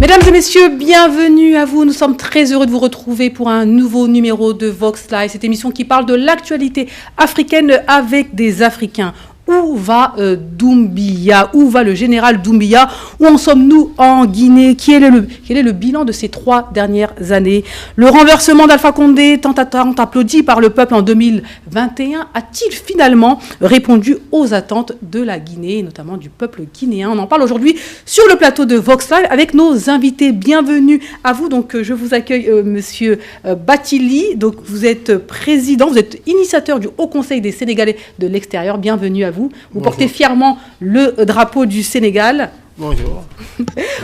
Mesdames et messieurs, bienvenue à vous. Nous sommes très heureux de vous retrouver pour un nouveau numéro de Vox Live, cette émission qui parle de l'actualité africaine avec des Africains. Où va Doumbia? Où va le général Doumbia? Où en sommes-nous en Guinée? Quel est le bilan de ces 3 dernières années? Le renversement d'Alpha Condé, tant applaudi par le peuple en 2021, a-t-il finalement répondu aux attentes de la Guinée, et notamment du peuple guinéen? On en parle aujourd'hui sur le plateau de Vox Live avec nos invités. Bienvenue à vous. Donc, je vous accueille, monsieur Bathily. Donc, vous êtes président, vous êtes initiateur du Haut Conseil des Sénégalais de l'extérieur. Bienvenue à vous. Vous Bonjour. Portez fièrement le drapeau du Sénégal. Bonjour.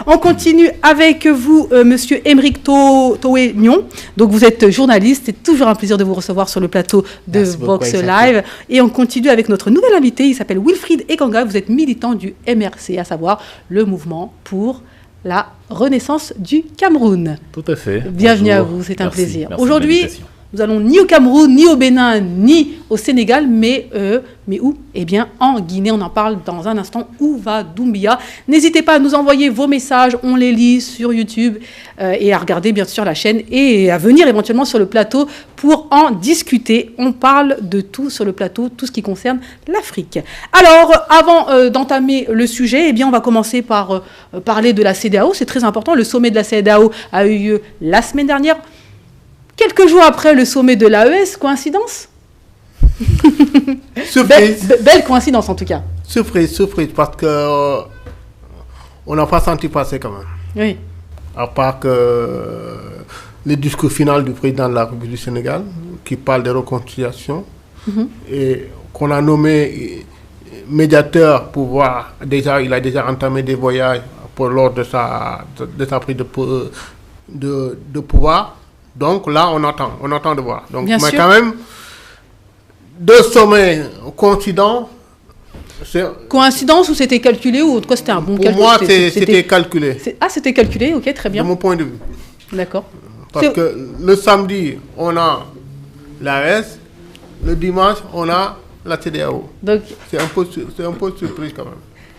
On continue avec vous, monsieur Émeric Toé-Nion. Donc, vous êtes journaliste. C'est toujours un plaisir de vous recevoir sur le plateau de Vox Live. Et on continue avec notre nouvel invité. Il s'appelle Wilfried Ekanga. Vous êtes militant du MRC, à savoir le mouvement pour la renaissance du Cameroun. Tout à fait. Bienvenue Bonjour. à vous, c'est un Merci. plaisir. Merci Aujourd'hui, de l'invitation. nous allons ni au Cameroun, ni au Bénin, ni au Sénégal, mais où? Eh bien, en Guinée. On en parle dans un instant. Où va Doumbia? N'hésitez pas à nous envoyer vos messages. On les lit sur YouTube et à regarder, bien sûr, la chaîne et à venir éventuellement sur le plateau pour en discuter. On parle de tout sur le plateau, tout ce qui concerne l'Afrique. Alors, avant d'entamer le sujet, eh bien, on va commencer par parler de la CEDEAO. C'est très important. Le sommet de la CEDEAO a eu lieu la semaine dernière. Quelques jours après le sommet de l'AES, coïncidence? Surprise. Belle coïncidence en tout cas. Surprise, parce que on n'a pas senti passer quand même. Oui. À part que le discours final du président de la République du Sénégal, qui parle de réconciliation, et qu'on a nommé médiateur pour voir, il a déjà entamé des voyages lors de sa prise de pouvoir. Donc là, on attend de voir. Donc, Bien mais sûr. quand même, 2 sommets coïncidents. Coïncidence ou c'était calculé ou en tout cas c'était un bon calcul? Pour moi, c'était calculé, Ah, c'était calculé, ok, très de bien. mon point de vue. D'accord. Parce que le samedi, on a l'AES, le dimanche, on a la CEDEAO. Donc, C'est un peu surprise quand même,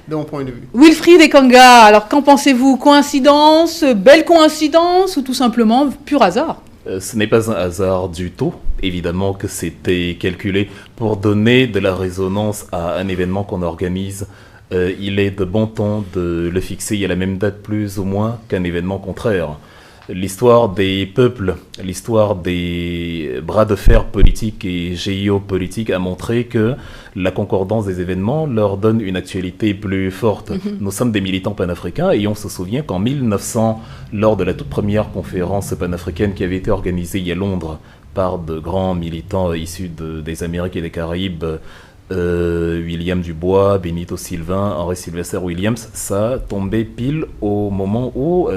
de mon point de vue. Wilfried Ekanga, alors qu'en pensez-vous? Coïncidence, belle coïncidence ou tout simplement pur hasard? Ce n'est pas un hasard du tout. Évidemment que c'était calculé pour donner de la résonance à un événement qu'on organise. Il est de bon ton de le fixer à la même date plus ou moins qu'un événement contraire. L'histoire des peuples, l'histoire des bras de fer politiques et géopolitiques a montré que la concordance des événements leur donne une actualité plus forte. Nous sommes des militants panafricains et on se souvient qu'en 1900, lors de la toute première conférence panafricaine qui avait été organisée à Londres par de grands militants issus des Amériques et des Caraïbes, William Dubois, Benito Sylvain, Henry Sylvester Williams, ça tombait pile au moment où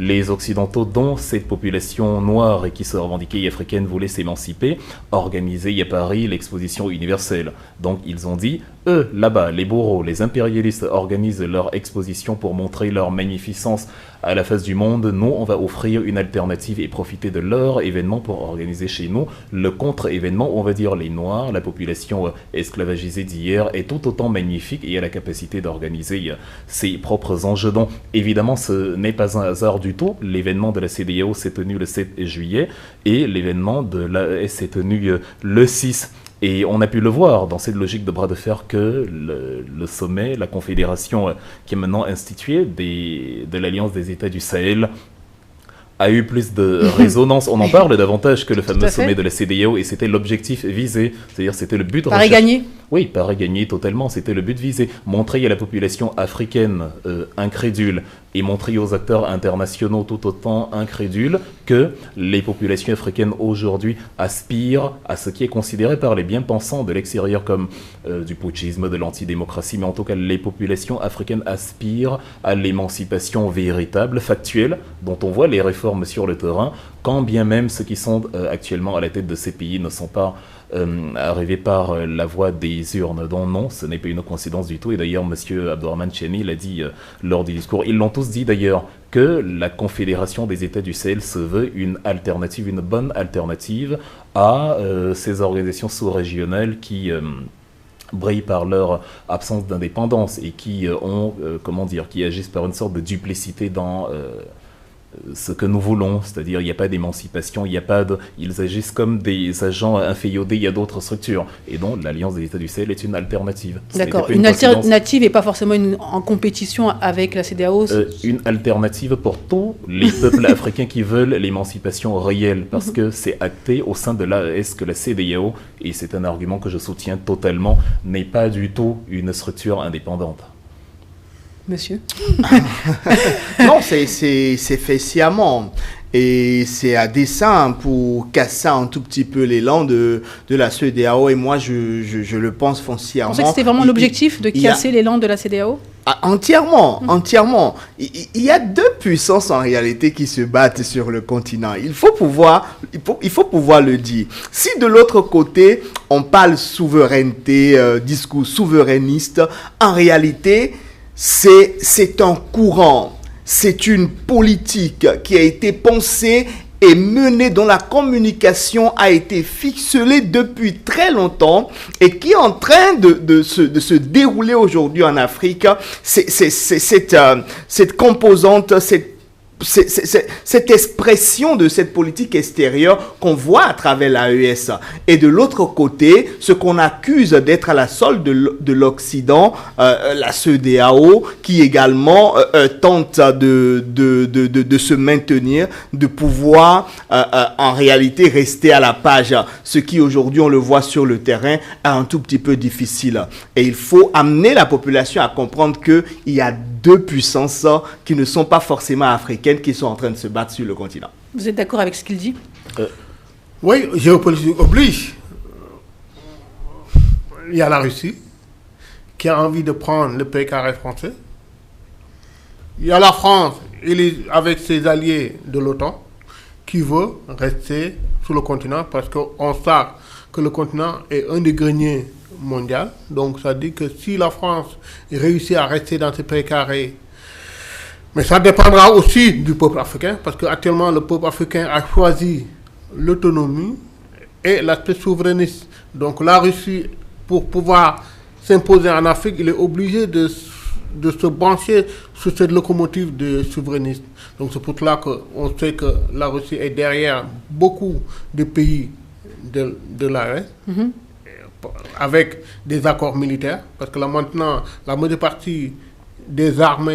les Occidentaux, dont cette population noire et qui se revendiquait africaine, voulaient s'émanciper, organisaient à Paris l'exposition universelle. Donc ils ont dit, eux, là-bas, les bourreaux, les impérialistes organisent leur exposition pour montrer leur magnificence à la face du monde. Nous, on va offrir une alternative et profiter de leur événement pour organiser chez nous le contre-événement. On va dire les Noirs, la population esclavagisée d'hier est tout autant magnifique et a la capacité d'organiser ses propres enjeux. Donc, évidemment, ce n'est pas un hasard du tout. L'événement de la CEDEAO s'est tenu le 7 juillet et l'événement de l'AES s'est tenu le 6. Et on a pu le voir dans cette logique de bras de fer que le sommet, la confédération qui est maintenant instituée de l'Alliance des États du Sahel, a eu plus de résonance. On en parle davantage que le fameux sommet de la CEDEAO et c'était l'objectif visé. C'est-à-dire c'était le but. Paris gagné. Oui, Paris gagné totalement. C'était le but visé. Montrer à la population africaine incrédule et montrer aux acteurs internationaux tout autant incrédules que les populations africaines aujourd'hui aspirent à ce qui est considéré par les bien-pensants de l'extérieur comme du putschisme, de l'antidémocratie, mais en tout cas les populations africaines aspirent à l'émancipation véritable, factuelle, dont on voit les réformes sur le terrain, quand bien même ceux qui sont actuellement à la tête de ces pays ne sont pas arrivés par la voie des urnes. Donc non, ce n'est pas une coïncidence du tout. Et d'ailleurs, M. Abdourahmane Tiani l'a dit lors du discours. Ils l'ont tous dit d'ailleurs que la Confédération des États du Sahel se veut une alternative, une bonne alternative à ces organisations sous-régionales qui brillent par leur absence d'indépendance et qui qui agissent par une sorte de duplicité dans ce que nous voulons, c'est-à-dire il n'y a pas d'émancipation, ils agissent comme des agents inféodés, il y a d'autres structures, et donc l'Alliance des États du Sahel est une alternative. D'accord, une alternative et pas forcément en compétition avec la CEDEAO. Une alternative pour tous les peuples africains qui veulent l'émancipation réelle, parce que c'est acté au sein de l'AES que la CEDEAO, et c'est un argument que je soutiens totalement, n'est pas du tout une structure indépendante. Monsieur? Non, c'est fait sciemment. Et c'est à dessein pour casser un tout petit peu l'élan de la CEDEAO. Et moi, je le pense foncièrement. Vous pensez que c'était vraiment l'objectif de casser l'élan de la CEDEAO? Entièrement. Il y a deux puissances en réalité qui se battent sur le continent. Il faut pouvoir le dire. Si de l'autre côté, on parle souveraineté, discours souverainiste, en réalité, c'est un courant, c'est une politique qui a été pensée et menée, dont la communication a été ficelée depuis très longtemps et qui est en train de se dérouler aujourd'hui en Afrique. Cette composante, cette expression de cette politique extérieure qu'on voit à travers l'AES. Et de l'autre côté, ce qu'on accuse d'être à la solde de l'Occident, la CEDEAO, qui également tente de se maintenir, de pouvoir en réalité rester à la page. Ce qui aujourd'hui, on le voit sur le terrain, est un tout petit peu difficile. Et il faut amener la population à comprendre qu'il y a deux puissances qui ne sont pas forcément africaines, qui sont en train de se battre sur le continent. Vous êtes d'accord avec ce qu'il dit? Oui, géopolitique oblige. Il y a la Russie qui a envie de prendre le pays carré français. Il y a la France, avec ses alliés de l'OTAN, qui veut rester sur le continent parce qu'on sait que le continent est un des greniers mondial. Donc ça dit que si la France réussit à rester dans ce pays carré, mais ça dépendra aussi du peuple africain, parce qu'actuellement le peuple africain a choisi l'autonomie et l'aspect souverainiste. Donc la Russie, pour pouvoir s'imposer en Afrique, il est obligé de se brancher sur cette locomotive de souverainisme. Donc c'est pour cela qu'on sait que la Russie est derrière beaucoup de pays de l'AES. Avec des accords militaires, parce que là maintenant, la majeure partie des armes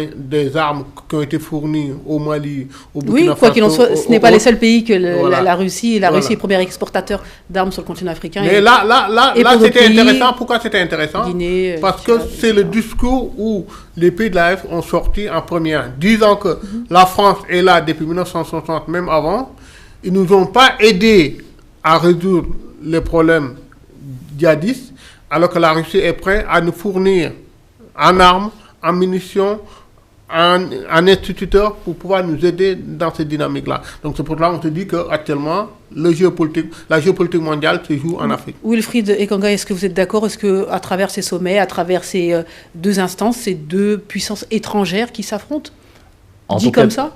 qui ont été fournies au Mali, au Burkina Faso... Oui, quoi qu'il en soit, ce n'est pas les seuls pays que la Russie est premier exportateur d'armes sur le continent africain. Mais là c'était intéressant. Pourquoi c'était intéressant? Guinée, parce que c'est le discours où les pays de l'AES ont sorti en première, disant que la France est là depuis 1960, même avant. Ils ne nous ont pas aidés à résoudre les problèmes djihadistes, alors que la Russie est prête à nous fournir en armes, en munitions, en instituteurs pour pouvoir nous aider dans cette dynamique-là. Donc c'est pour cela qu'on se dit qu'actuellement, la géopolitique mondiale se joue en Afrique. Wilfried Ekanga, est-ce que vous êtes d'accord? Est-ce qu'à travers ces sommets, à travers ces deux instances, ces deux puissances étrangères qui s'affrontent?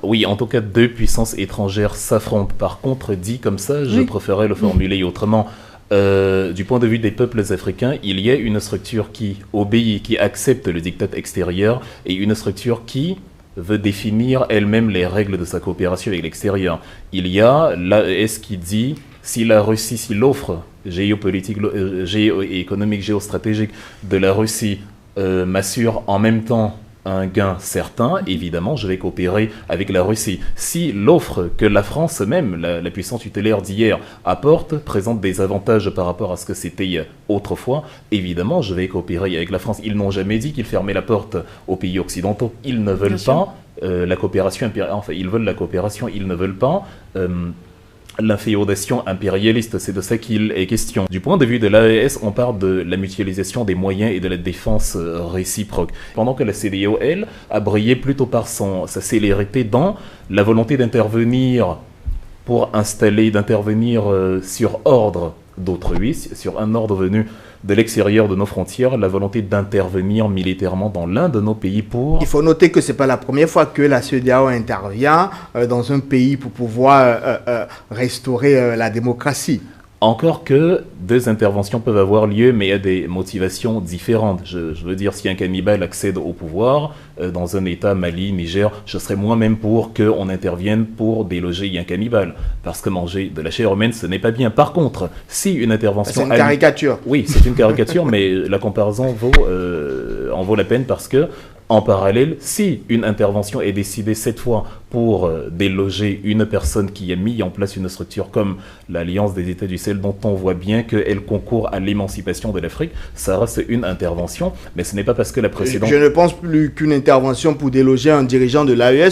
Oui, en tout cas, deux puissances étrangères s'affrontent. Par contre, dit comme ça, je préférais le formuler autrement. Du point de vue des peuples africains, il y a une structure qui obéit, qui accepte le diktat extérieur, et une structure qui veut définir elle-même les règles de sa coopération avec l'extérieur. Il y a l'AES qui dit, si la Russie, si l'offre géopolitique, économique, géostratégique de la Russie m'assure en même temps un gain certain, évidemment, je vais coopérer avec la Russie. Si l'offre que la France même, la puissance tutélaire d'hier, apporte, présente des avantages par rapport à ce que c'était autrefois, évidemment, je vais coopérer avec la France. Ils n'ont jamais dit qu'ils fermaient la porte aux pays occidentaux. Ils ne veulent pas la coopération impériale. Enfin, ils veulent la coopération, ils ne veulent pas l'inféodation impérialiste, c'est de ça qu'il est question. Du point de vue de l'AES, on parle de la mutualisation des moyens et de la défense réciproque. Pendant que la CEDEAO, elle, a brillé plutôt par sa célérité dans la volonté d'intervenir sur ordre d'autrui, sur un ordre venu de l'extérieur de nos frontières, la volonté d'intervenir militairement dans l'un de nos pays pour... Il faut noter que ce n'est pas la première fois que la CEDEAO intervient dans un pays pour pouvoir restaurer la démocratie. Encore que deux interventions peuvent avoir lieu, mais à des motivations différentes. Je veux dire, si un cannibale accède au pouvoir dans un État, Mali, Niger, je serais moi-même pour qu'on intervienne pour déloger un cannibale. Parce que manger de la chair humaine, ce n'est pas bien. Par contre, si une intervention... C'est une caricature. Oui, c'est une caricature, mais la comparaison en vaut la peine parce que, en parallèle, si une intervention est décidée cette fois pour déloger une personne qui a mis en place une structure comme l'Alliance des États du Sahel, dont on voit bien qu'elle concourt à l'émancipation de l'Afrique, ça reste une intervention, mais ce n'est pas parce que la précédente... Je ne pense plus qu'une intervention pour déloger un dirigeant de l'AES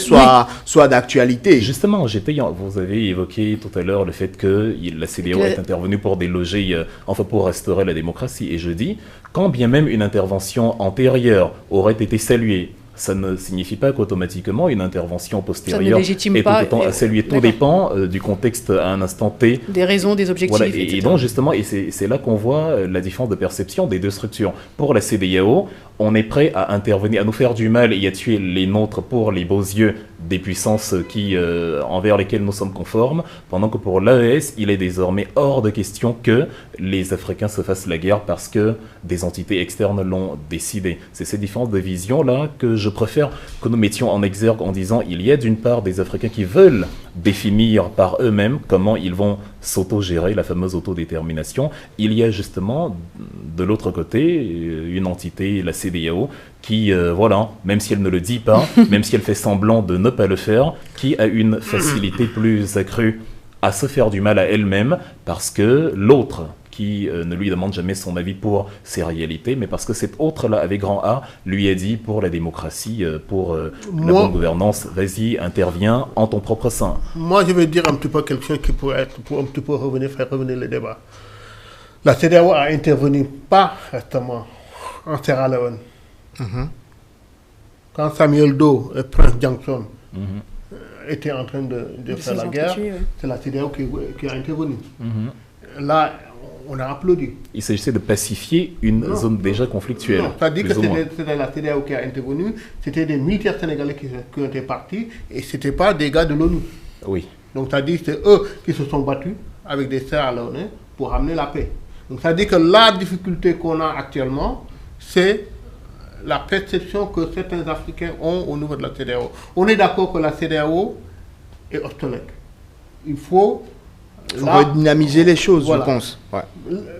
soit d'actualité. Justement, vous avez évoqué tout à l'heure le fait que la CEDEAO est intervenue pour déloger, pour restaurer la démocratie, et je dis, quand bien même une intervention antérieure aurait été saluée, ça ne signifie pas qu'automatiquement une intervention postérieure est tout autant à saluer. Tout dépend du contexte à un instant T. Des raisons, des objectifs, voilà, et donc justement, et c'est là qu'on voit la différence de perception des deux structures. Pour la CEDEAO, on est prêt à intervenir, à nous faire du mal et à tuer les nôtres pour les beaux yeux des puissances envers lesquelles nous sommes conformes, pendant que pour l'AES, il est désormais hors de question que les Africains se fassent la guerre parce que des entités externes l'ont décidé. C'est ces différences de vision-là que je préfère que nous mettions en exergue en disant il y a d'une part des Africains qui veulent définir par eux-mêmes comment ils vont s'auto-gérer, la fameuse autodétermination. Il y a justement de l'autre côté une entité, la CEDEAO, qui, même si elle ne le dit pas, même si elle fait semblant de ne pas le faire, qui a une facilité plus accrue à se faire du mal à elle-même parce que l'autre, qui ne lui demande jamais son avis pour ses réalités, mais parce que cet autre-là, avec grand A, lui a dit pour la démocratie, pour la bonne gouvernance, vas-y, interviens en ton propre sein. Moi, je vais dire un petit peu quelque chose qui pourrait être, pour un petit peu faire revenir le débat. La CEDEAO a intervenu pas récemment en Sierra Leone. Quand Samuel Doe et Prince Johnson étaient en train de faire la guerre, c'est la CEDEAO qui a intervenu. Là, on a applaudi. Il s'agissait de pacifier une zone déjà conflictuelle. Non, ça dit que c'était la CEDEAO qui a intervenu, c'était des militaires sénégalais qui étaient partis, et ce n'était pas des gars de l'ONU. Oui. Donc ça dit que c'est eux qui se sont battus avec des Sierra-Léonais pour amener la paix. Donc ça dit que la difficulté qu'on a actuellement, c'est la perception que certains Africains ont au niveau de la CEDEAO. On est d'accord que la CEDEAO est obsolète. Il faut redynamiser les choses, voilà. Je pense. Ouais.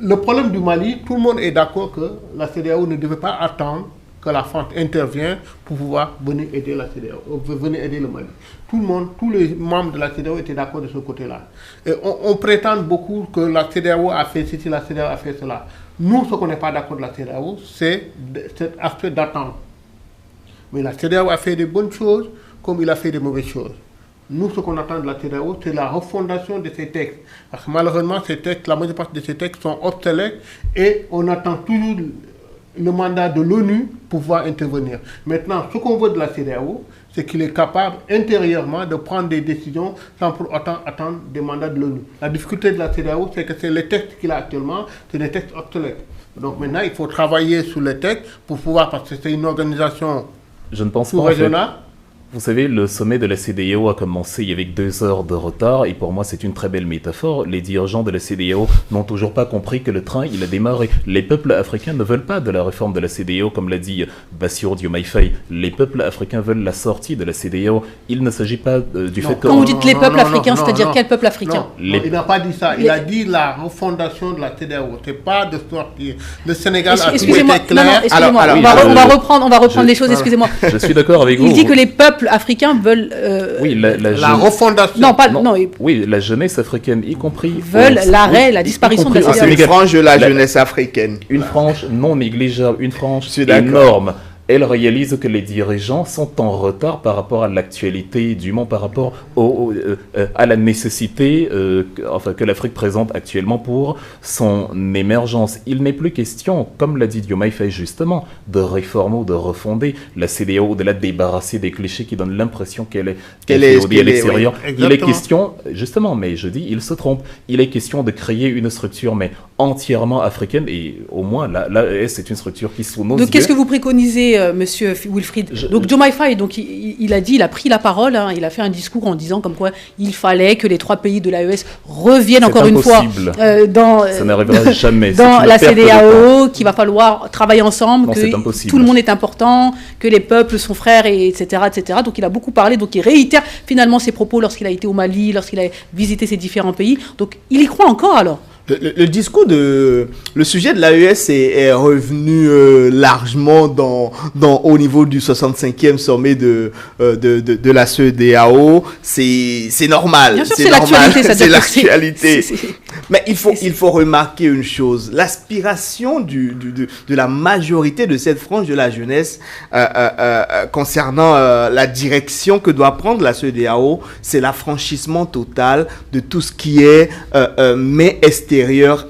Le problème du Mali, tout le monde est d'accord que la CEDEAO ne devait pas attendre que la France intervienne pour pouvoir venir aider la CEDEAO, venir aider le Mali. Tout le monde, tous les membres de la CEDEAO étaient d'accord de ce côté-là. Et on prétend beaucoup que la CEDEAO a fait ceci, la CEDEAO a fait cela. Nous, ce qu'on n'est pas d'accord de la CEDEAO, c'est cet aspect d'attente. Mais la CEDEAO a fait de bonnes choses comme il a fait de mauvaises choses. Nous, ce qu'on attend de la CEDEAO, c'est la refondation de ces textes. Parce que malheureusement, ces textes, la majeure partie de ces textes sont obsolètes et on attend toujours le mandat de l'ONU pour pouvoir intervenir. Maintenant, ce qu'on veut de la CEDEAO, c'est qu'il est capable intérieurement de prendre des décisions sans pour autant attendre des mandats de l'ONU. La difficulté de la CEDEAO, c'est que c'est les textes qu'il a actuellement, c'est des textes obsolètes. Donc maintenant, il faut travailler sur les textes pour pouvoir, parce que c'est une organisation sous-régionale. Vous savez, le sommet de la CEDEAO a commencé avec 2 heures de retard et pour moi c'est une très belle métaphore. Les dirigeants de la CEDEAO n'ont toujours pas compris que le train il a démarré. Les peuples africains ne veulent pas de la réforme de la CEDEAO comme l'a dit Bassirou Diomaye Faye. Les peuples africains veulent la sortie de la CEDEAO. Il ne s'agit pas du fait que... Quand vous dites les peuples africains, c'est-à-dire quel peuple africain? Il n'a pas dit ça. Il a dit la refondation de la CEDEAO. Ce n'est pas de sortir. Le Sénégal a tout été clair. Excusez-moi, on va reprendre les choses, excusez-moi. Je suis d'accord avec vous. Il dit que les peuples africains veulent... oui, la refondation. Oui, la jeunesse africaine, y compris... Veulent l'arrêt, la disparition de la CEDEAO. C'est une frange de la jeunesse africaine. Une frange non négligeable, une frange énorme. Elle réalise que les dirigeants sont en retard par rapport à l'actualité du monde, par rapport à la nécessité que l'Afrique présente actuellement pour son émergence. Il n'est plus question, comme l'a dit Diomaye Faye justement, de réformer ou de refonder la CEDEAO, de la débarrasser des clichés qui donnent l'impression qu'elle est à l'extérieur. Oui, il est question, justement, mais je dis, il se trompe, il est question de créer une structure, mais entièrement africaine, et au moins, l'AES est une structure qui, sous nos yeux... Donc, qu'est-ce que vous préconisez écouter Monsieur Wilfried. Donc Diomaye Faye, donc il a dit, il a pris la parole, hein, il a fait un discours en disant comme quoi il fallait que les 3 pays de l'AES reviennent encore une fois ça n'arrivera jamais. dans la CEDEAO, qu'il va falloir travailler ensemble, que tout le monde est important, que les peuples sont frères, etc., etc. Donc il a beaucoup parlé, donc il réitère finalement ses propos lorsqu'il a été au Mali, lorsqu'il a visité ces différents pays. Donc il y croit encore alors. Le discours le sujet de l'AES est revenu largement au niveau du 65e sommet de la CEDEAO. C'est normal. Bien sûr, c'est l'actualité. C'est l'actualité. Mais il faut remarquer une chose. L'aspiration de la majorité de cette frange de la jeunesse concernant la direction que doit prendre la CEDEAO, c'est l'affranchissement total de tout ce qui est mais extérieur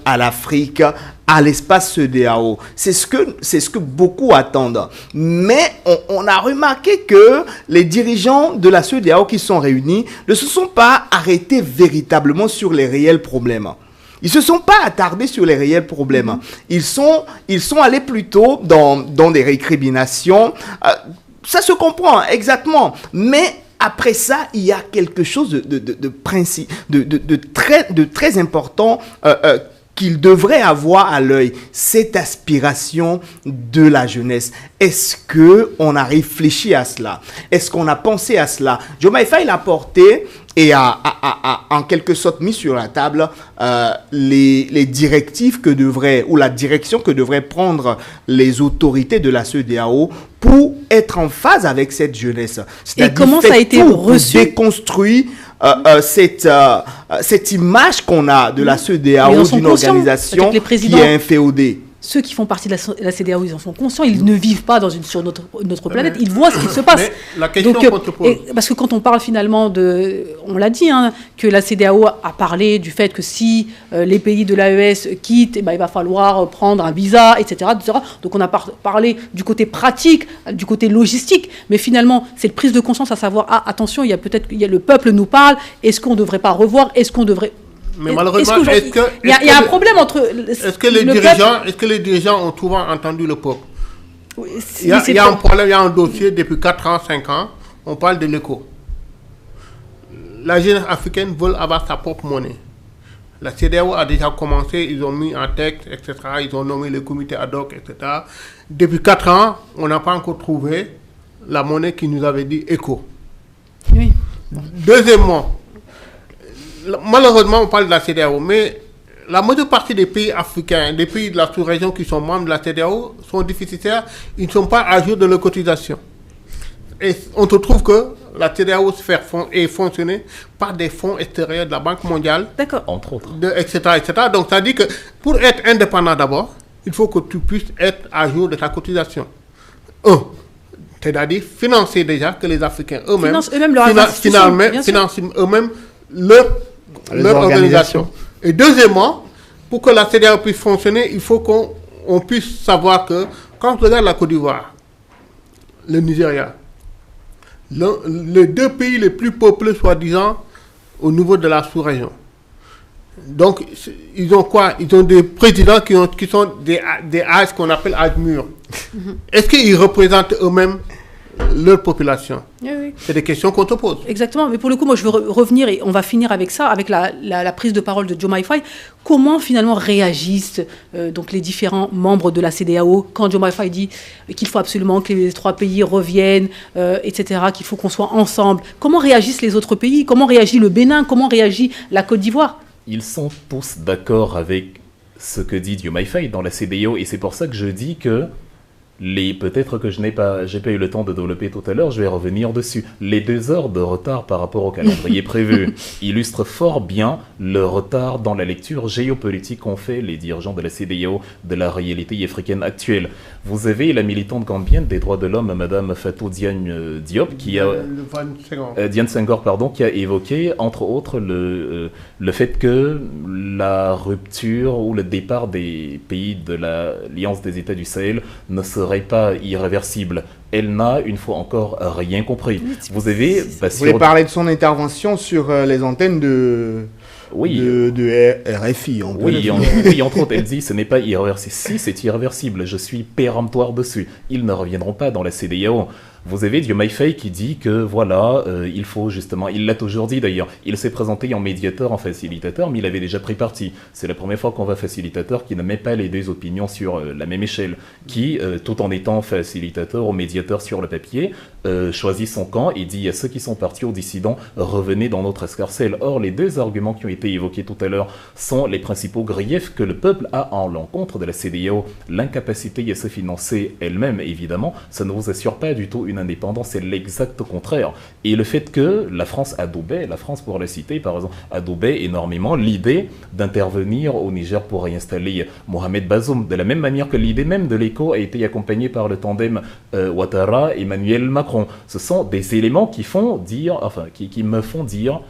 à l'Afrique, à l'espace CEDEAO. C'est ce que beaucoup attendent. Mais on a remarqué que les dirigeants de la CEDEAO qui sont réunis ne se sont pas arrêtés véritablement sur les réels problèmes. Ils ne se sont pas attardés sur les réels problèmes. Ils sont allés plutôt dans des récriminations. Ça se comprend, exactement. Mais après ça, il y a quelque chose de très important qu'il devrait avoir à l'œil, cette aspiration de la jeunesse. Est-ce qu'on a réfléchi à cela? Est-ce qu'on a pensé à cela? Diomaye Faye l'a porté et a en quelque sorte mis sur la table les directives ou la direction que devraient prendre les autorités de la CEDEAO pour être en phase avec cette jeunesse. Et comment ça a été reçu? Déconstruire cette image qu'on a de la CEDEAO, d'une organisation qui est inféodée. Ceux qui font partie de la CEDEAO, ils en sont conscients, ils ne vivent pas sur notre planète, ils voient ce qui se passe. Mais la question qu'on te pose. Parce que quand on parle finalement on l'a dit, hein, que la CEDEAO a parlé du fait que si les pays de l'AES quittent, il va falloir prendre un visa, etc. etc. Donc on a parlé du côté pratique, du côté logistique, mais finalement, cette prise de conscience à savoir, attention, il y a le peuple nous parle, est-ce qu'on ne devrait pas revoir, est-ce qu'on devrait... Mais malheureusement, il y a un problème entre... Est-ce que les dirigeants ont souvent entendu le peuple? Il y a un problème, il y a un dossier depuis 4 ans, 5 ans, on parle de l'éco. La jeunesse africaine veut avoir sa propre monnaie. La CEDEAO a déjà commencé, ils ont mis un texte, etc. Ils ont nommé le comité ad hoc, etc. Depuis 4 ans, on n'a pas encore trouvé la monnaie qui nous avait dit éco. Oui. Deuxièmement, malheureusement, on parle de la CEDEAO, mais la majeure partie des pays africains, des pays de la sous-région qui sont membres de la CEDEAO sont déficitaires, ils ne sont pas à jour de leur cotisation. Et on se trouve que la CEDEAO est fonctionnée par des fonds extérieurs de la Banque mondiale, entre autres, etc., etc. Donc ça dit que pour être indépendant d'abord, il faut que tu puisses être à jour de ta cotisation. C'est-à-dire financer déjà que les Africains eux-mêmes financent eux-mêmes leur organisation. Et deuxièmement, pour que la CEDEAO puisse fonctionner, il faut qu'on puisse savoir que quand on regarde la Côte d'Ivoire, le Nigeria, les 2 pays les plus peuplés, soi-disant, au niveau de la sous-région. Donc, ils ont quoi? Ils ont des présidents qui sont des âges qu'on appelle âges mûrs. Est-ce qu'ils représentent eux-mêmes leur population? Oui. C'est des questions qu'on te pose. Exactement, mais pour le coup, moi je veux revenir et on va finir avec ça, avec la prise de parole de Diomaye Faye. Comment finalement réagissent donc les différents membres de la CEDEAO quand Diomaye Faye dit qu'il faut absolument que les 3 pays reviennent, etc., qu'il faut qu'on soit ensemble? Comment réagissent les autres pays? Comment réagit le Bénin? Comment réagit la Côte d'Ivoire? Ils sont tous d'accord avec ce que dit Diomaye Faye dans la CEDEAO et c'est pour ça que je dis que peut-être que j'ai pas eu le temps de développer tout à l'heure, je vais revenir dessus. Les 2 heures de retard par rapport au calendrier prévu illustrent fort bien le retard dans la lecture géopolitique qu'ont fait les dirigeants de la CEDEAO de la réalité africaine actuelle. Vous avez la militante gambienne des droits de l'homme, Madame Fatou Diagne Diop, qui a Diagne Senghor, qui a évoqué entre autres le fait que la rupture ou le départ des pays de l'Alliance des États du Sahel ne serait pas irréversible. Elle n'a, une fois encore, rien compris. Vous voulez parler de son intervention sur les antennes de RFI. Oui, entre autres, elle dit ce n'est pas irréversible. Si, c'est irréversible, je suis péremptoire dessus. Ils ne reviendront pas dans la CEDEAO. Vous avez Diomaye Faye qui dit que voilà, il faut justement, il l'a toujours dit d'ailleurs, il s'est présenté en médiateur, en facilitateur, mais il avait déjà pris parti. C'est la première fois qu'on voit facilitateur qui ne met pas les deux opinions sur la même échelle, qui, tout en étant facilitateur ou médiateur sur le papier, choisit son camp et dit à ceux qui sont partis aux dissidents, revenez dans notre escarcelle. Or, les deux arguments qui ont été évoqués tout à l'heure sont les principaux griefs que le peuple a en l'encontre de la CEDEAO. L'incapacité à se financer elle-même, évidemment, ça ne vous assure pas du tout une indépendance, c'est l'exact contraire. Et le fait que la France adoubait, la France pour la citer par exemple, adoubait énormément l'idée d'intervenir au Niger pour réinstaller Mohamed Bazoum, de la même manière que l'idée même de l'écho a été accompagnée par le tandem Ouattara-Emmanuel Macron. Ce sont des éléments qui font dire, qui me font dire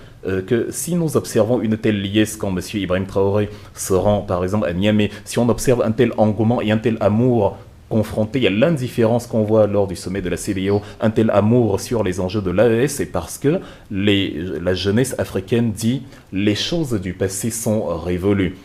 que si nous observons une telle liesse quand M. Ibrahim Traoré se rend par exemple à Niamey, si on observe un tel engouement et un tel amour confronté à l'indifférence qu'on voit lors du sommet de la CEDEAO, un tel amour sur les enjeux de l'AES, c'est parce que la jeunesse africaine dit « les choses du passé sont révolues ».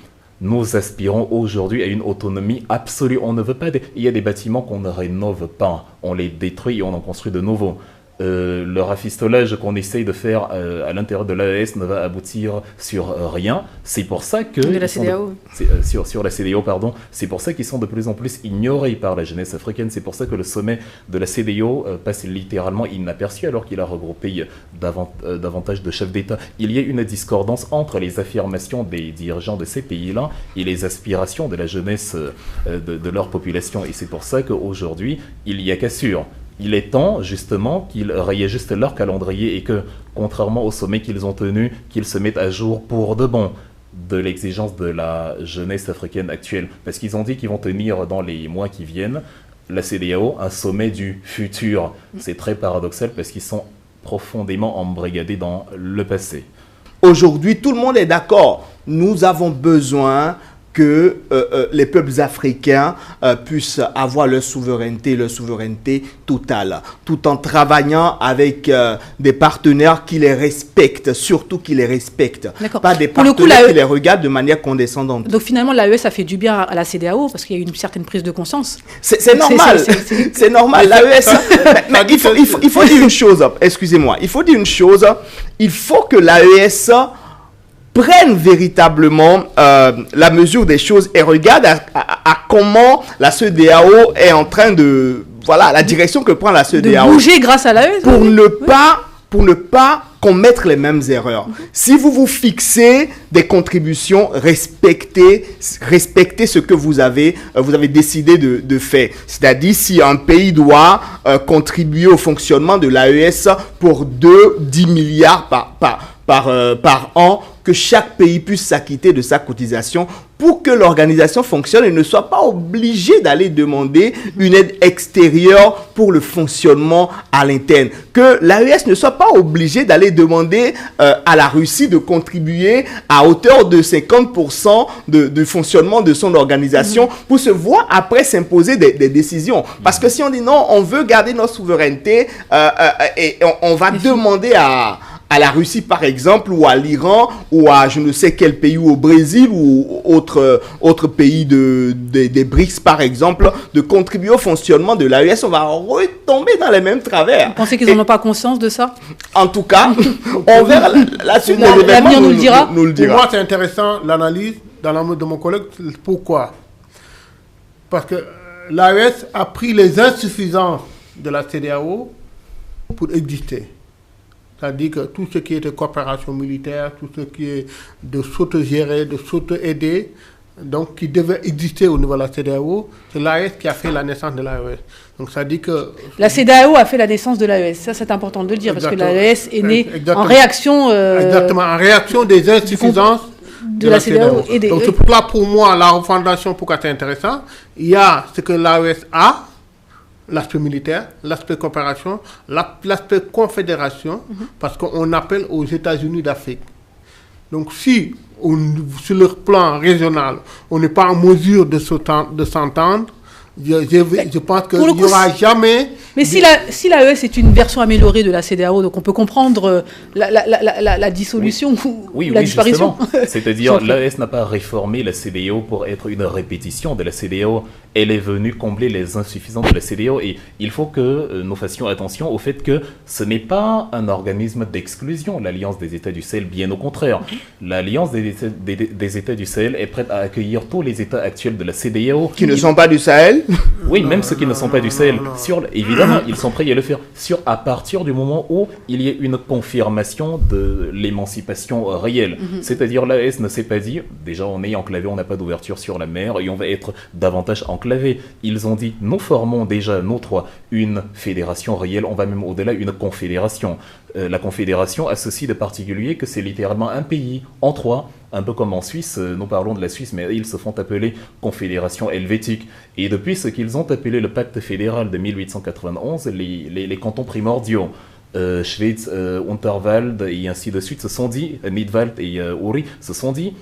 Nous aspirons aujourd'hui à une autonomie absolue. On ne veut pas il y a des bâtiments qu'on ne rénove pas, on les détruit et on en construit de nouveaux. Le rafistolage qu'on essaye de faire à l'intérieur de l'AES ne va aboutir sur rien. C'est pour ça que... De la CEDEAO. Sur la CEDEAO, pardon. C'est pour ça qu'ils sont de plus en plus ignorés par la jeunesse africaine. C'est pour ça que le sommet de la CEDEAO passe littéralement inaperçu alors qu'il a regroupé davantage de chefs d'État. Il y a une discordance entre les affirmations des dirigeants de ces pays-là et les aspirations de la jeunesse de leur population. Et c'est pour ça qu'aujourd'hui, il y a cassure. Il est temps, justement, qu'ils réajustent leur calendrier et que, contrairement au sommet qu'ils ont tenu, qu'ils se mettent à jour pour de bon de l'exigence de la jeunesse africaine actuelle. Parce qu'ils ont dit qu'ils vont tenir dans les mois qui viennent, la CEDEAO, un sommet du futur. C'est très paradoxal parce qu'ils sont profondément embrigadés dans le passé. Aujourd'hui, tout le monde est d'accord. Nous avons besoin que les peuples africains puissent avoir leur souveraineté totale, tout en travaillant avec des partenaires qui les respectent, surtout qui les respectent. Pas des partenaires qui les regardent de manière condescendante. Donc finalement, l'AES a fait du bien à la CEDEAO parce qu'il y a eu une certaine prise de conscience. C'est normal, c'est normal. L'AES, mais il faut dire une chose, excusez-moi, il faut dire une chose, il faut que l'AES prennent véritablement la mesure des choses et regardent à comment la CEDEAO est en train de... Voilà, la direction que prend la CEDEAO. De bouger grâce à l'AES. Pour ne pas commettre les mêmes erreurs. Si vous vous fixez des contributions, respectez ce que vous avez décidé de faire. C'est-à-dire, si un pays doit contribuer au fonctionnement de l'AES pour 10 milliards par an, que chaque pays puisse s'acquitter de sa cotisation pour que l'organisation fonctionne et ne soit pas obligé d'aller demander une aide extérieure pour le fonctionnement à l'interne. Que l'AES ne soit pas obligé d'aller demander à la Russie de contribuer à hauteur de 50% du fonctionnement de son organisation pour se voir après s'imposer des décisions. Parce que si on dit non, on veut garder notre souveraineté et on va demander à la Russie, par exemple, ou à l'Iran, ou à je ne sais quel pays, ou au Brésil, ou autre pays des BRICS, par exemple, de contribuer au fonctionnement de l'AES, on va retomber dans les mêmes travers. Vous pensez qu'ils n'en ont pas conscience de ça? En tout cas, on verra la suite des événements. L'avenir nous le dira. Pour moi, c'est intéressant l'analyse dans la mode de mon collègue. Pourquoi? Parce que l'AES a pris les insuffisances de la CEDEAO pour exister. C'est-à-dire que tout ce qui était coopération militaire, tout ce qui est de s'auto-gérer, de s'auto-aider, donc qui devait exister au niveau de la CEDEAO, c'est l'AES qui a fait la naissance de l'AES. Donc ça dit que... La CEDEAO a fait la naissance de l'AES, ça c'est important de le dire, exactement. Parce que l'AES est née en réaction... exactement, en réaction des insuffisances de la CEDEAO. Donc c'est pour là, pour moi, la refondation, pourquoi c'est intéressant, il y a ce que l'AES a, l'aspect militaire, l'aspect coopération, l'aspect confédération, parce qu'on appelle aux États-Unis d'Afrique. Donc si, sur le plan régional, on n'est pas en mesure de s'entendre, je pense qu'il n'y aura jamais... Mais si l'AES est une version améliorée de la CEDEAO, donc on peut comprendre la dissolution ou la disparition. C'est-à-dire, l'AES n'a pas réformé la CEDEAO pour être une répétition de la CEDEAO. Elle est venue combler les insuffisances de la CEDEAO. Et il faut que nous fassions attention au fait que ce n'est pas un organisme d'exclusion, l'Alliance des États du Sahel, bien au contraire. L'Alliance des États du Sahel est prête à accueillir tous les États actuels de la CEDEAO. Qui ne sont pas du Sahel? Oui, même ceux qui ne sont pas du Sahel. Évidemment, ils sont prêts à le faire. À partir du moment où il y a une confirmation de l'émancipation réelle. C'est-à-dire, l'AES ne s'est pas dit, déjà on est enclavé, on n'a pas d'ouverture sur la mer et on va être davantage enclavé. Ils ont dit, nous formons déjà, nous trois, une fédération réelle, on va même au-delà, une confédération. La confédération a ceci de particulier que c'est littéralement un pays en trois, un peu comme en Suisse, nous parlons de la Suisse, mais ils se font appeler Confédération helvétique. Et depuis ce qu'ils ont appelé le pacte fédéral de 1891, les cantons primordiaux, Schwyz, Unterwald et ainsi de suite se sont dit, Nidwald et Uri se sont dit,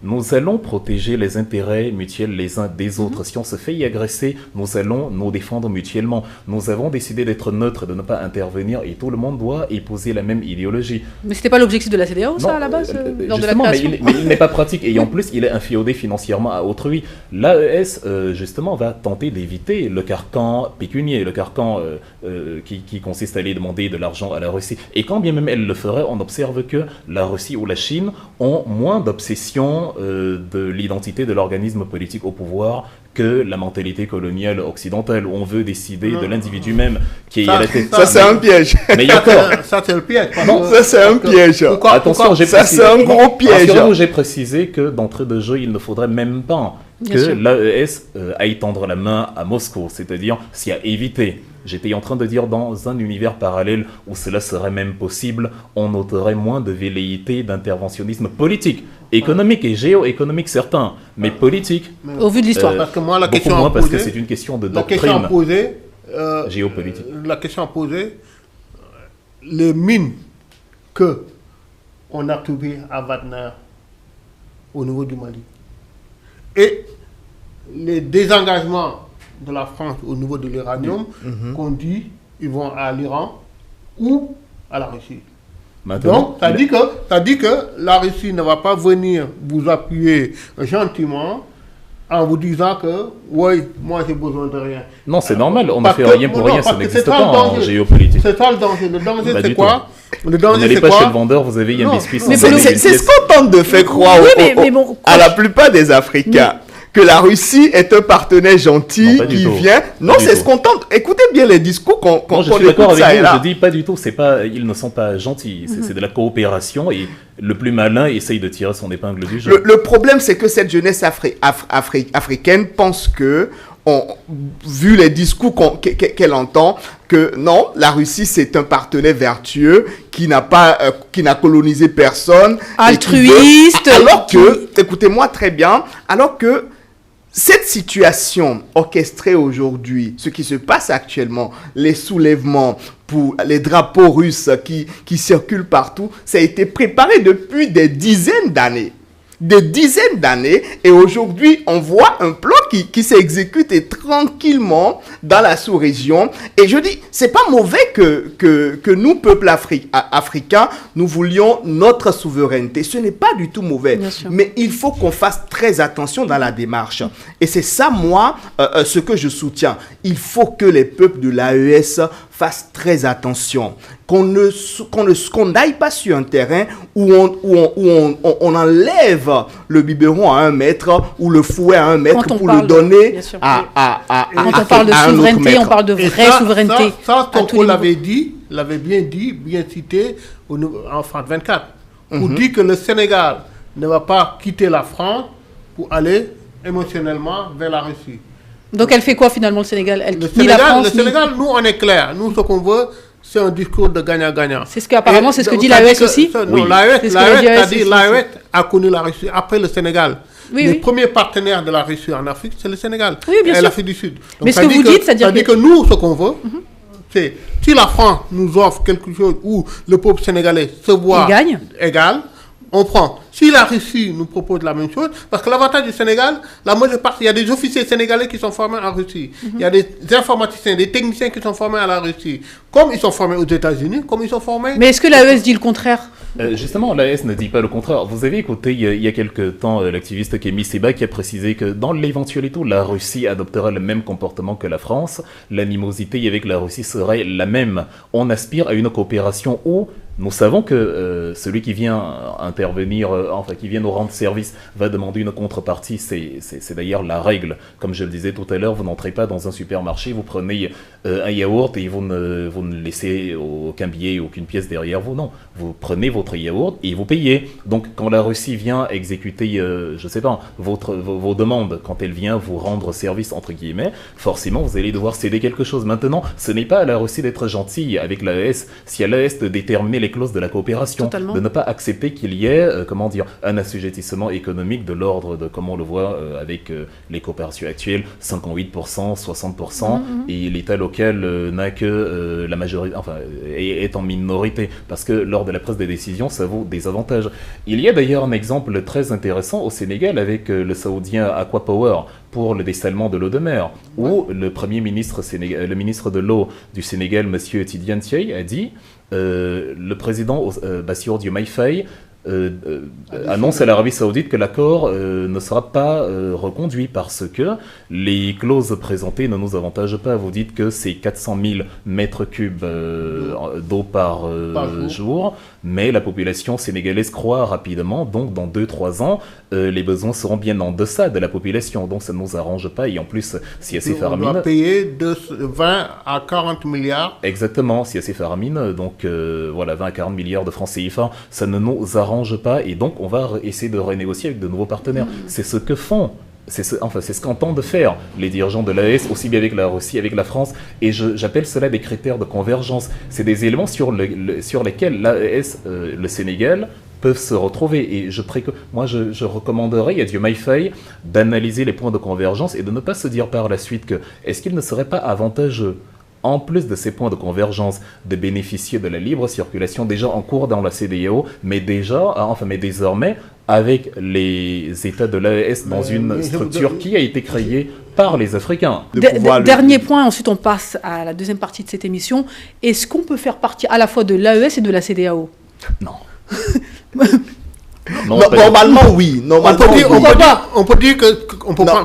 nous allons protéger les intérêts mutuels les uns des autres. Si on se fait y agresser, nous allons nous défendre mutuellement. Nous avons décidé d'être neutres, de ne pas intervenir et tout le monde doit épouser la même idéologie. Mais c'était pas l'objectif de la CEDEAO, ça, à la base, lors de la création. Mais il n'est pas pratique et en plus, il est inféodé financièrement à autrui. L'AES, justement, va tenter d'éviter le carcan pécunier, le carcan qui consiste à aller demander de l'argent à la Russie. Et quand bien même elle le ferait, on observe que la Russie ou la Chine ont moins d'obsession de l'identité de l'organisme politique au pouvoir que la mentalité coloniale occidentale, où on veut décider de l'individu même qui est à la tête. Ça, c'est un piège. Mais il y a encore... Ça, c'est le piège. Non, ça, c'est un piège. Attention, ça, c'est un gros piège. J'ai précisé que d'entrée de jeu, il ne faudrait même pas que l'AES aille tendre la main à Moscou, c'est-à-dire s'y à éviter. J'étais en train de dire, dans un univers parallèle où cela serait même possible, on noterait moins de velléité d'interventionnisme politique, économique et géoéconomique certains, mais politique. Au vu de l'histoire. Parce que moi, la beaucoup question moins à poser, parce que c'est une question de doctrine géopolitique. La question à poser, les mines que on a trouvées à Wagner au niveau du Mali et les désengagements de la France au niveau de l'uranium, qu'on dit ils vont à l'Iran ou à la Russie. Maintenant, donc, ça dit que la Russie ne va pas venir vous appuyer gentiment en vous disant que, oui, moi j'ai besoin de rien. Non, c'est normal, on ne fait rien pour rien, ça n'existe pas en géopolitique. C'est ça le danger. Le danger, c'est quoi? Le danger, vous n'allez pas chez le vendeur, vous avez un biscuit. C'est ce qu'on tente de faire croire à la plupart des Africains. Que la Russie est un partenaire gentil qui vient. Non, c'est ce qu'on tente. Écoutez bien les discours qu'on je suis d'accord avec vous. Je dis pas du tout. Ils ne sont pas gentils. C'est de la coopération et le plus malin essaye de tirer son épingle du jeu. Le problème, c'est que cette jeunesse africaine pense que, vu les discours qu'elle entend, que non, la Russie c'est un partenaire vertueux qui n'a colonisé personne, altruiste. Alors que, écoutez-moi très bien, alors que cette situation orchestrée aujourd'hui, ce qui se passe actuellement, les soulèvements pour les drapeaux russes qui circulent partout, ça a été préparé depuis des dizaines d'années. Et aujourd'hui, on voit un plan qui s'est exécuté tranquillement dans la sous-région. Et je dis, c'est pas mauvais que nous, peuple africains, nous voulions notre souveraineté. Ce n'est pas du tout mauvais. Mais il faut qu'on fasse très attention dans la démarche. Et c'est ça, moi, ce que je soutiens. Il faut que les peuples de l'AES fassent très attention. Qu'on n'aille pas sur un terrain où on enlève le biberon à 1 mètre ou le fouet à 1 mètre pour le donner à quand on parle de souveraineté, on parle de vraie souveraineté. Ça Tonko l'avait bien dit, bien cité en France 24. Pour dire que le Sénégal ne va pas quitter la France pour aller émotionnellement vers la Russie. Donc elle fait quoi finalement le Sénégal? Le Sénégal, nous on est clair. Nous ce qu'on veut, c'est un discours de gagnant-gagnant. C'est ce que dit l'AES aussi. Non, l'AES a connu la Russie après le Sénégal. Les premiers partenaires de la Russie en Afrique, c'est le Sénégal et l'Afrique du Sud. Donc, mais ce que vous dites, c'est-à-dire que nous, ce qu'on veut, c'est si la France nous offre quelque chose où le peuple sénégalais se voit égal, on prend. Si la Russie nous propose la même chose, parce que l'avantage du Sénégal, la majeure partie, il y a des officiers sénégalais qui sont formés en Russie. Il y a des informaticiens, des techniciens qui sont formés à la Russie. Comme ils sont formés aux États-Unis, comme ils sont formés... Mais est-ce que l'AES dit le contraire? Justement, l'AES ne dit pas le contraire. Vous avez écouté il y a quelque temps l'activiste Kémy Séba qui a précisé que dans l'éventualité où la Russie adopterait le même comportement que la France, l'animosité avec la Russie serait la même. On aspire à une coopération où nous savons que celui qui vient intervenir, enfin qui vient nous rendre service, va demander une contrepartie. C'est d'ailleurs la règle. Comme je le disais tout à l'heure, vous n'entrez pas dans un supermarché, vous prenez un yaourt et vous ne laissez aucun billet, aucune pièce derrière vous. Non, vous prenez votre yaourt et vous payez. Donc quand la Russie vient exécuter, je sais pas, vos demandes, quand elle vient vous rendre service entre guillemets, forcément vous allez devoir céder quelque chose. Maintenant, ce n'est pas à la Russie d'être gentille avec l'AES. Si à l'AES de déterminer les clauses de la coopération, de ne pas accepter qu'il y ait, un assujettissement économique de l'ordre de, comme on le voit avec les coopérations actuelles, 58%, 60%, et l'État local n'a que la majorité, enfin, est en minorité, parce que lors de la prise des décisions, ça vaut des avantages. Il y a d'ailleurs un exemple très intéressant au Sénégal avec le saoudien Aqua Power pour le dessalement de l'eau de mer, où le premier ministre, le ministre de l'eau du Sénégal, M. Tidiane Dièye, a dit le président Bassirou Diomaye Faye annonce à l'Arabie Saoudite que l'accord ne sera pas reconduit parce que les clauses présentées ne nous avantagent pas. Vous dites que c'est 400 000 mètres cubes d'eau par jour, mais la population sénégalaise croît rapidement, donc dans 2-3 ans, les besoins seront bien en deçà de la population, donc ça ne nous arrange pas, et en plus, si assez faramine... On doit payer 20 à 40 milliards. Exactement, si assez faramine, donc voilà, 20 à 40 milliards de francs CFA, ça ne nous arrange pas, et donc on va essayer de renégocier avec de nouveaux partenaires. C'est ce que font, c'est ce qu'entendent faire les dirigeants de l'AES, aussi bien avec la Russie, avec la France, et j'appelle cela des critères de convergence. C'est des éléments sur lesquels l'AES, le Sénégal, peuvent se retrouver, et moi je recommanderais à Diomaye Faye d'analyser les points de convergence et de ne pas se dire par la suite que est-ce qu'il ne serait pas avantageux, en plus de ces points de convergence, de bénéficier de la libre circulation déjà en cours dans la CEDEAO, mais désormais avec les États de l'AES dans une structure qui a été créée par les Africains. Dernier point, ensuite on passe à la deuxième partie de cette émission. Est-ce qu'on peut faire partie à la fois de l'AES et de la CEDEAO? Non. Non, normalement, oui. On peut dire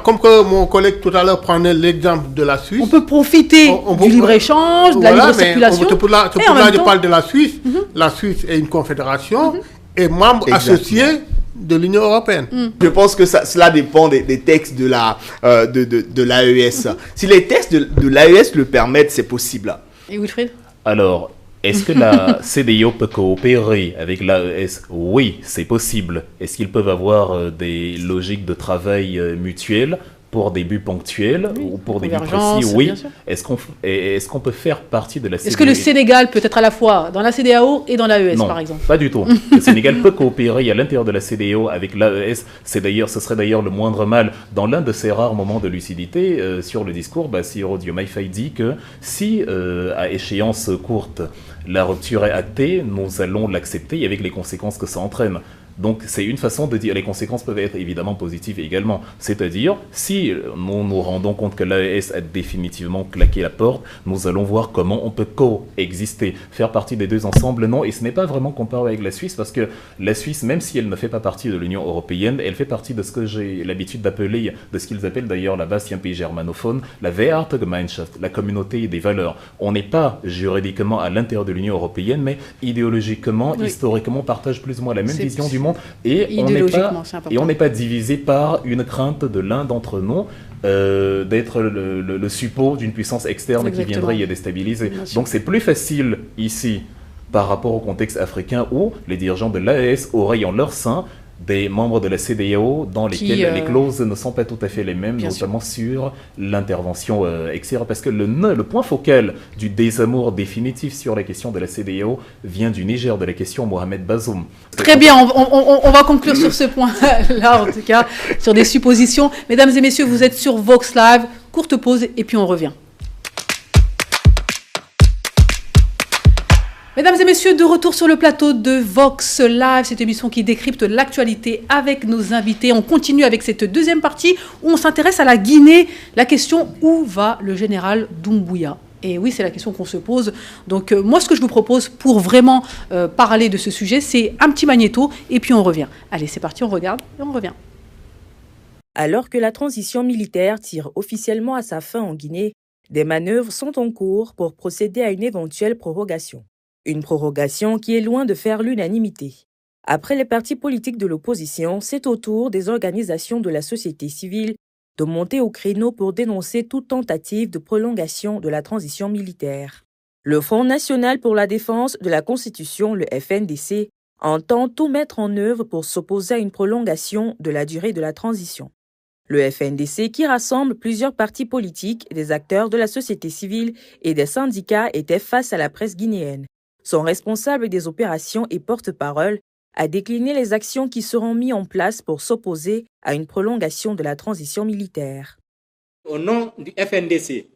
comme que mon collègue tout à l'heure prenait l'exemple de la Suisse. On peut profiter du libre-échange, de la libre circulation. C'est pour là que je parle de la Suisse. La Suisse est une confédération et membre associé de l'Union européenne. Je pense que cela dépend des textes de l'AES. Si les textes de l'AES le permettent, c'est possible. Et Wilfried? Alors, est-ce que la CEDEAO peut coopérer avec l'AES? Oui, c'est possible. Est-ce qu'ils peuvent avoir des logiques de travail mutuelles pour des buts ponctuels ou pour des buts précis? Oui. Est-ce qu'on peut faire partie de la CEDEAO? Est-ce que le Sénégal peut être à la fois dans la CEDEAO et dans l'AES, par exemple? Non, pas du tout. Le Sénégal peut coopérer à l'intérieur de la CEDEAO avec l'AES. Ce serait d'ailleurs le moindre mal. Dans l'un de ces rares moments de lucidité, sur le discours, Bassirou Diomaye Faye dit que si, à échéance courte, la rupture est actée, nous allons l'accepter avec les conséquences que ça entraîne. Donc c'est une façon de dire, les conséquences peuvent être évidemment positives également. C'est-à-dire, si nous nous rendons compte que l'AES a définitivement claqué la porte, nous allons voir comment on peut coexister. Faire partie des deux ensemble, non. Et ce n'est pas vraiment comparé avec la Suisse, parce que la Suisse, même si elle ne fait pas partie de l'Union européenne, elle fait partie de ce que j'ai l'habitude d'appeler, de ce qu'ils appellent d'ailleurs là-bas, si un pays germanophone, la Wertegemeinschaft, la communauté des valeurs. On n'est pas juridiquement à l'intérieur de l'Union européenne, mais idéologiquement, historiquement, on partage plus ou moins la même vision du monde. Et on n'est pas divisé par une crainte de l'un d'entre nous d'être le suppôt d'une puissance externe qui viendrait y déstabiliser. Donc c'est plus facile ici par rapport au contexte africain où les dirigeants de l'AES auraient en leur sein des membres de la CEDEAO dans lesquels les clauses ne sont pas tout à fait les mêmes, notamment sur l'intervention extérieure. Parce que le point focal du désamour définitif sur la question de la CEDEAO vient du Niger, de la question Mohamed Bazoum. Très bien, on va conclure sur ce point-là, en tout cas, sur des suppositions. Mesdames et messieurs, vous êtes sur Vox Live. Courte pause et puis on revient. Mesdames et messieurs, de retour sur le plateau de Vox Live, cette émission qui décrypte l'actualité avec nos invités. On continue avec cette deuxième partie où on s'intéresse à la Guinée. La question, où va le général Doumbouya ? Et oui, c'est la question qu'on se pose. Donc moi, ce que je vous propose pour vraiment parler de ce sujet, c'est un petit magnéto et puis on revient. Allez, c'est parti, on regarde et on revient. Alors que la transition militaire tire officiellement à sa fin en Guinée, des manœuvres sont en cours pour procéder à une éventuelle prorogation. Une prorogation qui est loin de faire l'unanimité. Après les partis politiques de l'opposition, c'est au tour des organisations de la société civile de monter au créneau pour dénoncer toute tentative de prolongation de la transition militaire. Le Front national pour la défense de la Constitution, le FNDC, entend tout mettre en œuvre pour s'opposer à une prolongation de la durée de la transition. Le FNDC, qui rassemble plusieurs partis politiques, des acteurs de la société civile et des syndicats, était face à la presse guinéenne. Son responsable des opérations et porte-parole a décliné les actions qui seront mises en place pour s'opposer à une prolongation de la transition militaire. Au nom du FNDC,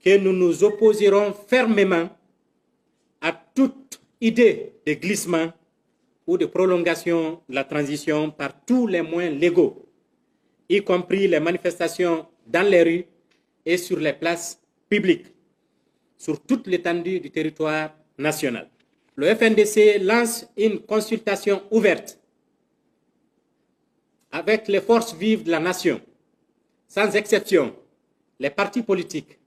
que nous nous opposerons fermement à toute idée de glissement ou de prolongation de la transition par tous les moyens légaux, y compris les manifestations dans les rues et sur les places publiques, sur toute l'étendue du territoire national. Le FNDC lance une consultation ouverte avec les forces vives de la nation, sans exception, les partis politiques,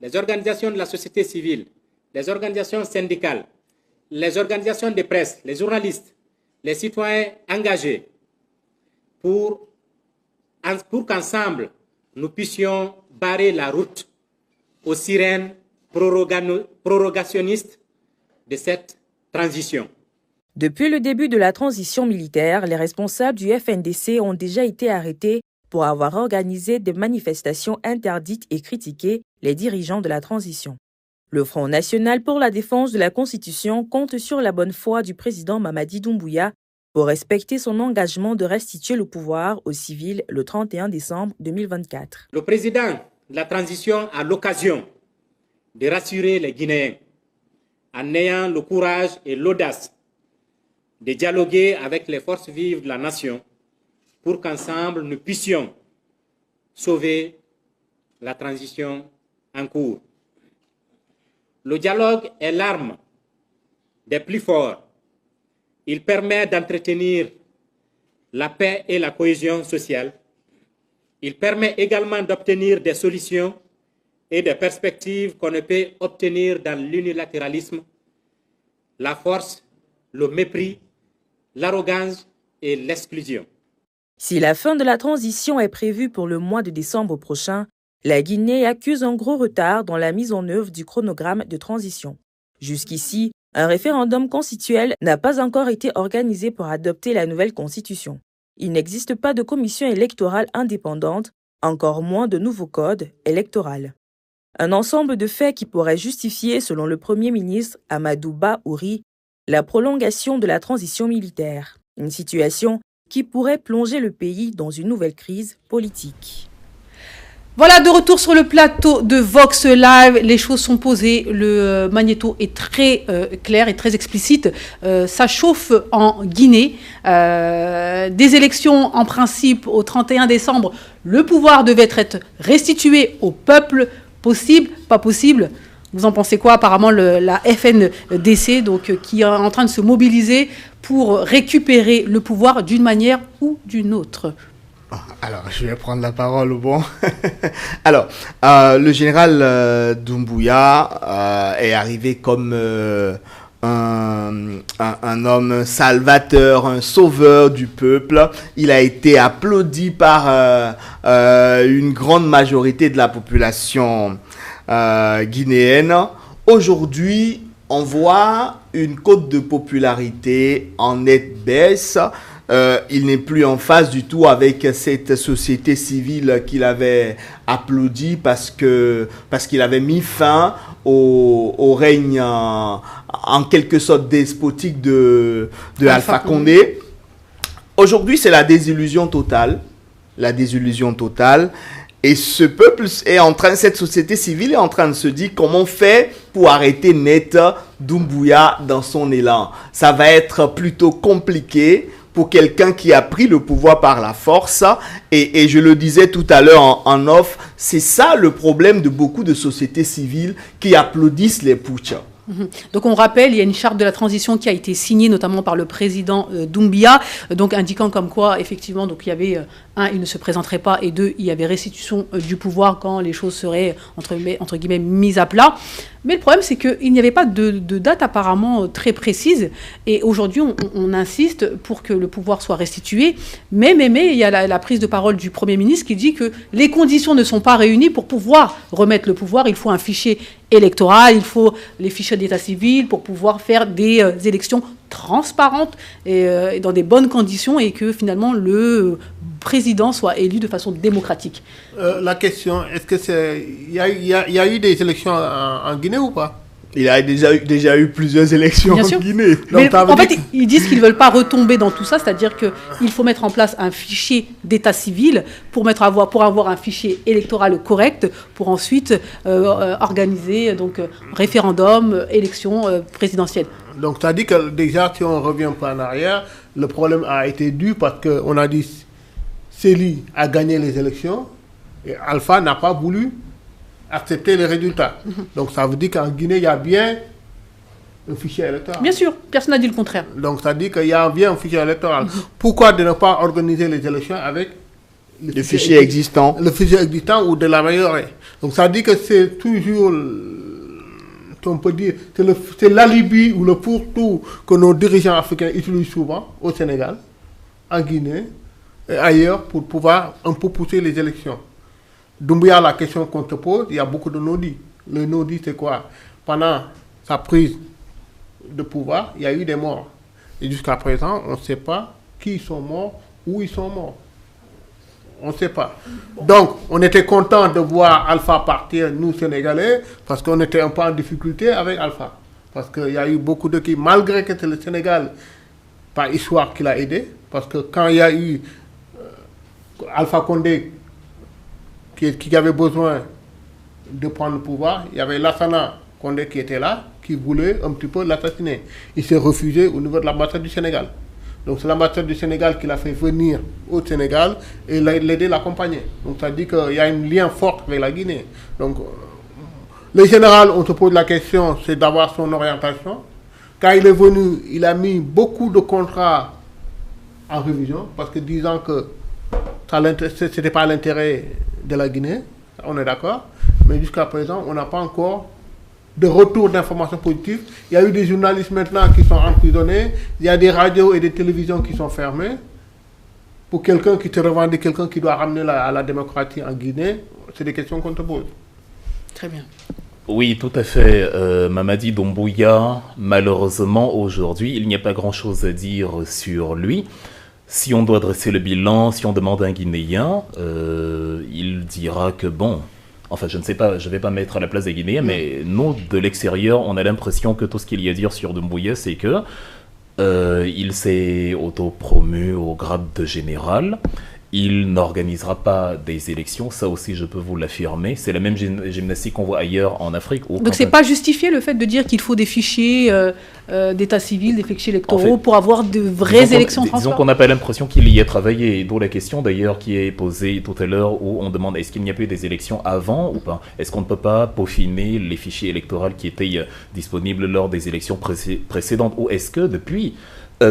les organisations de la société civile, les organisations syndicales, les organisations de presse, les journalistes, les citoyens engagés, pour qu'ensemble, nous puissions barrer la route aux sirènes prorogationnistes de cette transition. Depuis le début de la transition militaire, les responsables du FNDC ont déjà été arrêtés pour avoir organisé des manifestations interdites et critiqué les dirigeants de la transition. Le Front national pour la défense de la Constitution compte sur la bonne foi du président Mamadi Doumbouya pour respecter son engagement de restituer le pouvoir aux civils le 31 décembre 2024. Le président de la transition a l'occasion de rassurer les Guinéens en ayant le courage et l'audace de dialoguer avec les forces vives de la nation pour qu'ensemble nous puissions sauver la transition en cours. Le dialogue est l'arme des plus forts. Il permet d'entretenir la paix et la cohésion sociale. Il permet également d'obtenir des solutions et des perspectives qu'on ne peut obtenir dans l'unilatéralisme, la force, le mépris, l'arrogance et l'exclusion. Si la fin de la transition est prévue pour le mois de décembre prochain, la Guinée accuse un gros retard dans la mise en œuvre du chronogramme de transition. Jusqu'ici, un référendum constitutionnel n'a pas encore été organisé pour adopter la nouvelle constitution. Il n'existe pas de commission électorale indépendante, encore moins de nouveau code électoral. Un ensemble de faits qui pourraient justifier, selon le Premier ministre Amadou Ba Ouri, la prolongation de la transition militaire. Une situation qui pourrait plonger le pays dans une nouvelle crise politique. Voilà, de retour sur le plateau de Vox Live, les choses sont posées, le magnéto est très clair et très explicite, ça chauffe en Guinée, des élections en principe au 31 décembre, le pouvoir devait être restitué au peuple, possible, pas possible. Vous en pensez quoi? Apparemment, la FNDC, donc, qui est en train de se mobiliser pour récupérer le pouvoir d'une manière ou d'une autre. Alors, je vais prendre la parole. Bon. Alors, le général Doumbouya est arrivé comme un homme salvateur, un sauveur du peuple. Il a été applaudi par une grande majorité de la population guinéenne. Aujourd'hui, on voit une cote de popularité en nette baisse. Il n'est plus en phase du tout avec cette société civile qu'il avait applaudi parce qu'il avait mis fin au règne en quelque sorte despotique de Alpha Condé. Aujourd'hui, c'est la désillusion totale. Et ce peuple est en train, cette société civile est en train de se dire comment on fait pour arrêter net Doumbouya dans son élan. Ça va être plutôt compliqué pour quelqu'un qui a pris le pouvoir par la force. Et je le disais tout à l'heure en off, c'est ça le problème de beaucoup de sociétés civiles qui applaudissent les putschs. Donc on rappelle, il y a une charte de la transition qui a été signée notamment par le président Doumbia, donc indiquant comme quoi effectivement donc il y avait un, il ne se présenterait pas, et deux, il y avait restitution du pouvoir quand les choses seraient entre guillemets mises à plat. Mais le problème, c'est qu'il n'y avait pas de date apparemment très précise. Et aujourd'hui, on insiste pour que le pouvoir soit restitué. Mais il y a la prise de parole du Premier ministre qui dit que les conditions ne sont pas réunies pour pouvoir remettre le pouvoir. Il faut un fichier électoral, il faut les fichiers d'état civil pour pouvoir faire des élections transparentes et dans des bonnes conditions, et que finalement le président soit élu de façon démocratique. La question, est-ce que il y a eu des élections en Guinée ou pas? Il y a déjà eu plusieurs élections en Guinée. Mais en fait, ils disent qu'ils ne veulent pas retomber dans tout ça, c'est-à-dire qu'il faut mettre en place un fichier d'état civil pour avoir un fichier électoral correct, pour ensuite organiser donc référendum, élection présidentielle. Donc, ça dit que déjà, si on revient pas en arrière, le problème a été dû parce qu'on a dit Séli a gagné les élections et Alpha n'a pas voulu accepter les résultats. Donc, ça veut dire qu'en Guinée, il y a bien un fichier électoral. Bien sûr, personne n'a dit le contraire. Donc, ça dit qu'il y a bien un fichier électoral. Pourquoi de ne pas organiser les élections avec le fichier existant? Le fichier existant ou de l'améliorer. Donc, ça dit que c'est toujours, on peut dire, c'est l'alibi ou le pourtour que nos dirigeants africains utilisent souvent au Sénégal, en Guinée et ailleurs pour pouvoir un peu pousser les élections. Doumbouya, la question qu'on te pose, il y a beaucoup de no-dits. Le no-dit, c'est quoi? Pendant sa prise de pouvoir, il y a eu des morts. Et jusqu'à présent, on ne sait pas qui sont morts, où ils sont morts. On ne sait pas. Donc, on était content de voir Alpha partir, nous, Sénégalais, parce qu'on était un peu en difficulté avec Alpha. Parce qu'il y a eu beaucoup de qui, malgré que c'est le Sénégal, par histoire, qui l'a aidé, parce que quand il y a eu Alpha Condé, qui avait besoin de prendre le pouvoir, il y avait Lassana Condé qui était là, qui voulait un petit peu l'assassiner. Il s'est refusé au niveau de l'ambassade du Sénégal. Donc c'est l'ambassade du Sénégal qui l'a fait venir au Sénégal et l'aider, l'accompagner. Donc ça dit qu'il y a un lien fort avec la Guinée. Donc le général, on se pose la question, c'est d'avoir son orientation. Quand il est venu, il a mis beaucoup de contrats en révision, parce que disant que ce n'était pas l'intérêt de la Guinée, on est d'accord, mais jusqu'à présent, on n'a pas encore de retour d'informations positives. Il y a eu des journalistes maintenant qui sont emprisonnés, il y a des radios et des télévisions qui sont fermées. Pour quelqu'un qui te revendique, quelqu'un qui doit ramener à la démocratie en Guinée, c'est des questions qu'on te pose. Très bien. Oui, tout à fait. Mamadi Doumbouya, malheureusement, aujourd'hui, il n'y a pas grand-chose à dire sur lui. Si on doit dresser le bilan, si on demande à un Guinéen, il dira que bon, enfin je ne sais pas, je ne vais pas mettre à la place des Guinéens, mais nous, de l'extérieur, on a l'impression que tout ce qu'il y a à dire sur Doumbouya, c'est que il s'est auto-promu au grade de général. Il n'organisera pas des élections, ça aussi je peux vous l'affirmer. C'est la même gymnastique qu'on voit ailleurs en Afrique. Donc c'est pas justifié le fait de dire qu'il faut des fichiers d'état civil, des fichiers électoraux, en fait, pour avoir de vraies élections transparentes. Disons qu'on n'a pas l'impression qu'il y ait travaillé, d'où la question d'ailleurs qui est posée tout à l'heure où on demande est-ce qu'il n'y a pas eu des élections avant ou pas? Est-ce qu'on ne peut pas peaufiner les fichiers électoraux qui étaient disponibles lors des élections précédentes, ou est-ce que depuis